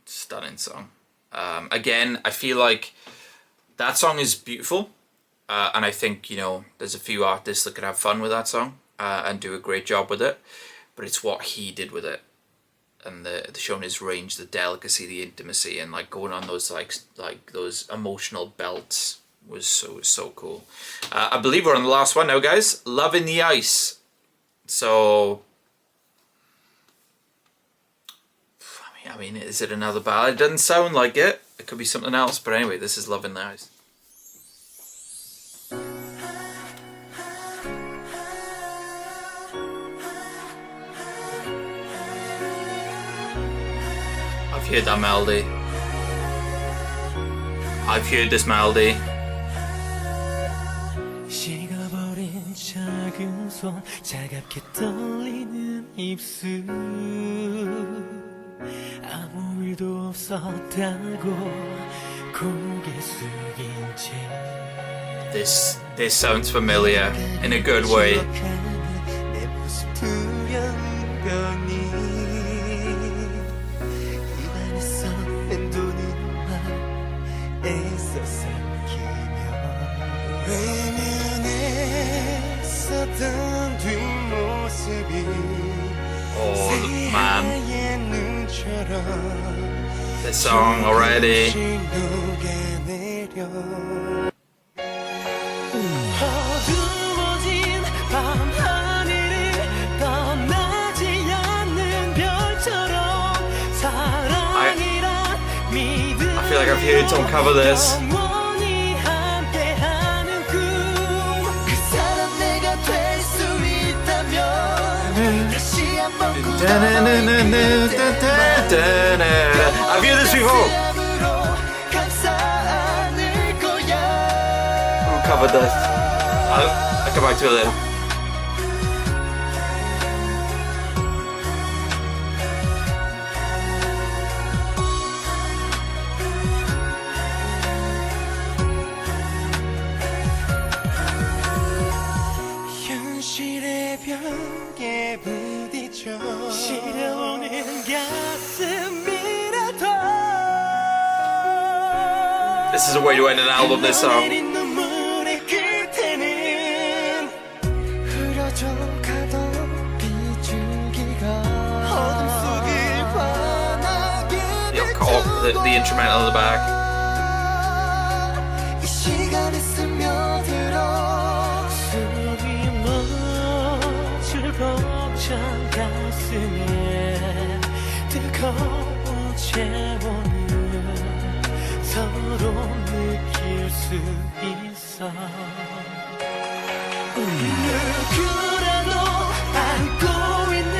stunning song. Again, I feel like that song is beautiful, and I think, you know, there's a few artists that could have fun with that song and do a great job with it, but it's what he did with it, and the showing his range, the delicacy, the intimacy, and like going on those like those emotional belts was so cool. I believe we're on the last one now, guys. Love in the Ice. So I mean, is it another ballad? It doesn't sound like it. It could be something else, but anyway, this is Love in the Ice. I've heard that melody. I've heard this melody. 식어버린 작은 손 차갑게 떨리는 입술 아무 일도 없었다고 고개 숙인 채 This sounds familiar in a good way. 내 모습 두려우더니 입안에서 맴도는 말 애써 삼키며 외면했었던 뒷모습이 Oh man, this song already. 어두워진 밤하늘을 떠나지 않는 별처럼 사랑이란 믿음 I feel like I've heard someone cover this. 영원히 함께하는 꿈 그 사람 내가 될 수 있다면 다시 한번 I've heard this before. Who covered this? I'll come back to it later. 현실의 벽에 부딪혀 시려오는 가슴이라도 This is a way to end an album, this song. 눈물의 끝에는 흐려져 가던 the instrumental in the back. 이 시간에 스며들어 숨이 멎을 벅찬 가슴에 뜨거운 채원을 서로 느낄 수 있어 누구라도 안고 있는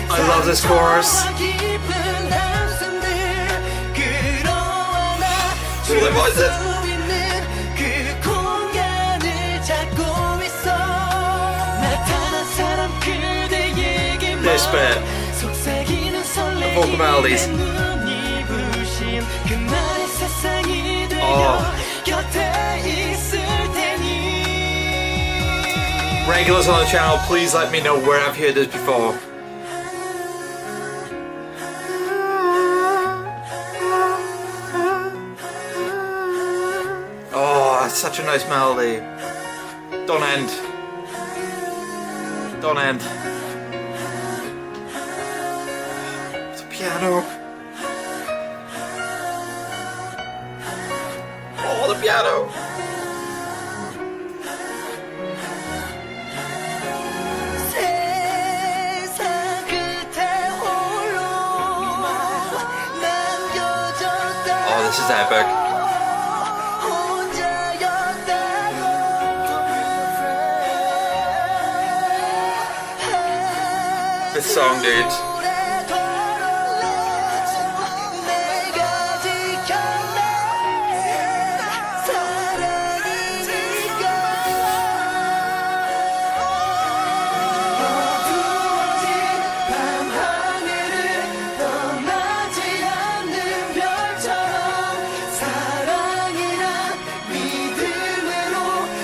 I love this chorus. 깊은 한숨들 끌어안아 What was it? 수 있는 그 공간을 찾고 있어 나타난 사람 그대에게만 This bit. 속삭이는 vocal melodies. 설레임의 눈이 부신 그날의 세상이 되어 Oh. 곁에 있을 테니 Regulars on the channel, please let me know where I've heard this before. Oh, that's such a nice melody. Don't end. Don't end. The piano. Oh, the piano. 세상 끝에 홀로 남겨졌다 Oh, this is epic. This song, dude.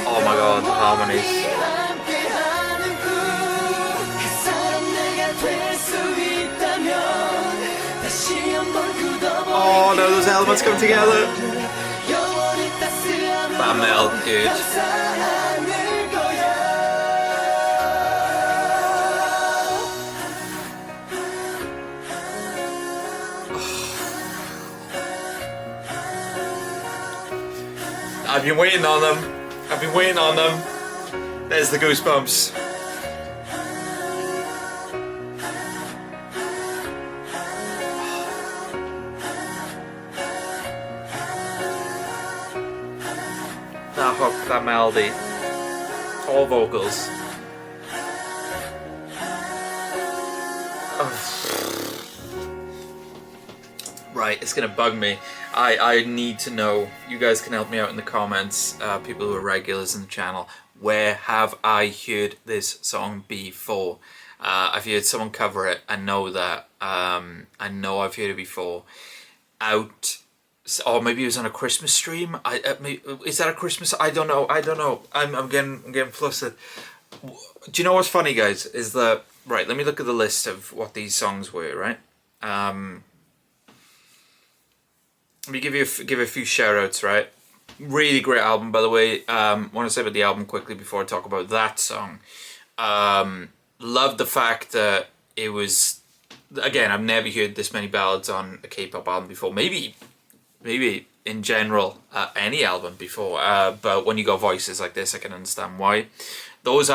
Oh my god, the harmonies. Oh no, those elements come together. That melt, dude. I've been waiting on them. I've been waiting on them. There's the goosebumps. That hook, that melody, all vocals. Right, it's gonna bug me. I need to know. You guys can help me out in the comments, people who are regulars in the channel. Where have I heard this song before? I've heard someone cover it. I know that. I know I've heard it before. Out. Or maybe it was on a Christmas stream. Is that a Christmas? I don't know. I don't know. I'm getting flustered. Do you know what's funny, guys? Is that right? Let me look at the list of what these songs were. Right. Let me give a few shout outs. Right. Really great album, by the way. Want to say about the album quickly before I talk about that song. Loved the fact that it was. Again, I've never heard this many ballads on a K-pop album before. Maybe in general any album before, but when you got voices like this, I can understand why. Those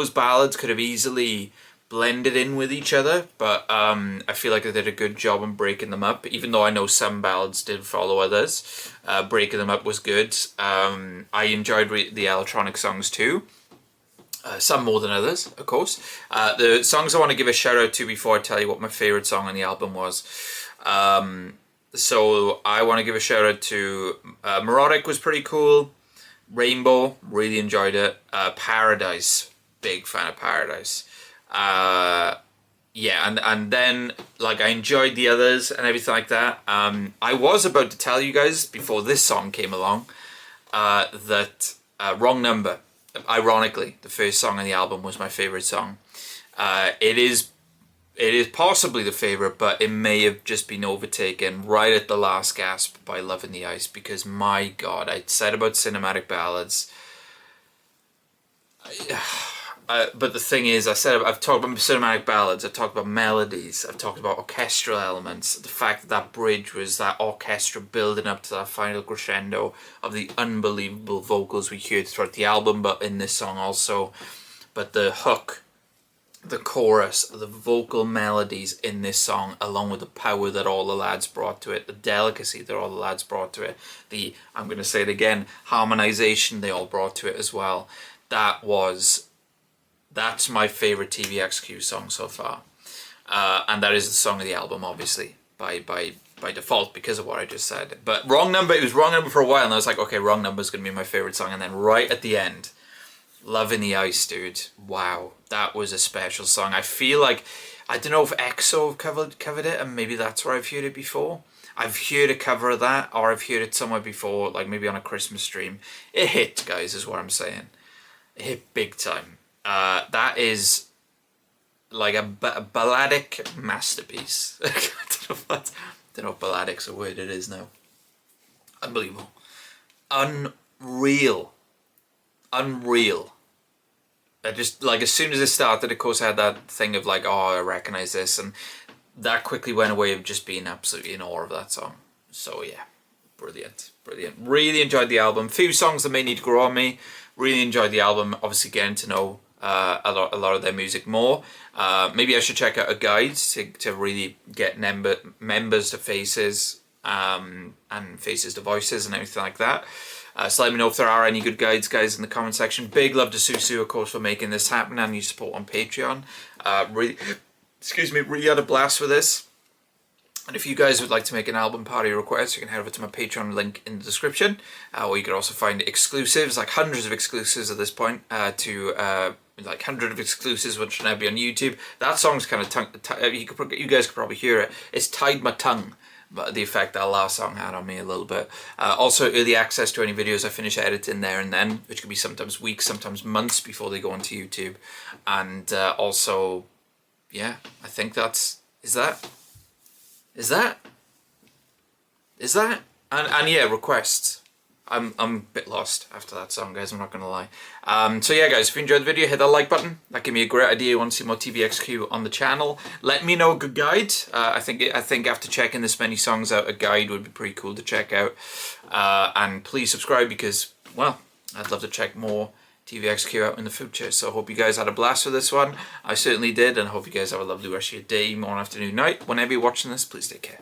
ballads could have easily blended in with each other, but I feel like they did a good job in breaking them up, even though I know some ballads did follow others. Breaking them up was good. I enjoyed the electronic songs too. Some more than others, of course. The songs I want to give a shout out to before I tell you what my favourite song on the album was. So I want to give a shout out to Mirotic was pretty cool. Rainbow, really enjoyed it. Paradise, big fan of Paradise. Yeah, and then like I enjoyed the others and everything like that. I was about to tell you guys before this song came along that Wrong Number, ironically, the first song on the album was my favourite song. It is possibly the favourite, but it may have just been overtaken right at the last gasp by Love in the Ice, because my god, I said about cinematic ballads. but the thing is, I said I've talked about cinematic ballads, I've talked about melodies, I've talked about orchestral elements, the fact that that bridge was that orchestra building up to that final crescendo of the unbelievable vocals we heard throughout the album, but in this song also. But the hook, the chorus, the vocal melodies in this song, along with the power that all the lads brought to it, the delicacy that all the lads brought to it, the, I'm going to say it again, harmonization they all brought to it as well. That's my favourite TVXQ song so far. And that is the song of the album, obviously, by default, because of what I just said. But Wrong Number, it was Wrong Number for a while, and I was like, okay, Wrong Number is going to be my favourite song. And then right at the end, Love in the Ice, dude. Wow, that was a special song. I feel like, I don't know if EXO covered it, and maybe that's where I've heard it before. I've heard a cover of that, or I've heard it somewhere before, like maybe on a Christmas stream. It hit, guys, is what I'm saying. It hit big time. That is like a balladic masterpiece. I don't know if balladic's a word. It is now. Unbelievable. Unreal. I just, like, as soon as it started, of course I had that thing of like, oh, I recognize this, and that quickly went away of just being absolutely in awe of that song. So yeah, brilliant. Really enjoyed the album. Few songs that may need to grow on me. Really enjoyed the album. Obviously getting to know a lot of their music more. Maybe I should check out a guide to really get members to faces, and faces to voices and everything like that. So let me know if there are any good guides, guys, in the comment section. Big love to Susu, of course, for making this happen and your support on Patreon. Really had a blast with this. And if you guys would like to make an album party request, you can head over to my Patreon link in the description, where you can also find exclusives, like hundreds of exclusives at this point, like hundreds of exclusives which should now be on YouTube. That song's kind of you guys could probably hear it. It's tied my tongue, but the effect that last song had on me a little bit. Also early access to any videos I finish editing there and then, which could be sometimes weeks, sometimes months before they go onto YouTube. And also, yeah, I think is that? And yeah, requests. I'm a bit lost after that song, guys, I'm not going to lie. So yeah, guys, if you enjoyed the video, hit that like button. That gave me a great idea. You want to see more TVXQ on the channel. Let me know a good guide. I think after checking this many songs out, a guide would be pretty cool to check out. And please subscribe because, well, I'd love to check more TVXQ out in the future. So I hope you guys had a blast with this one. I certainly did, and I hope you guys have a lovely rest of your day, morning, afternoon, night. Whenever you're watching this, please take care.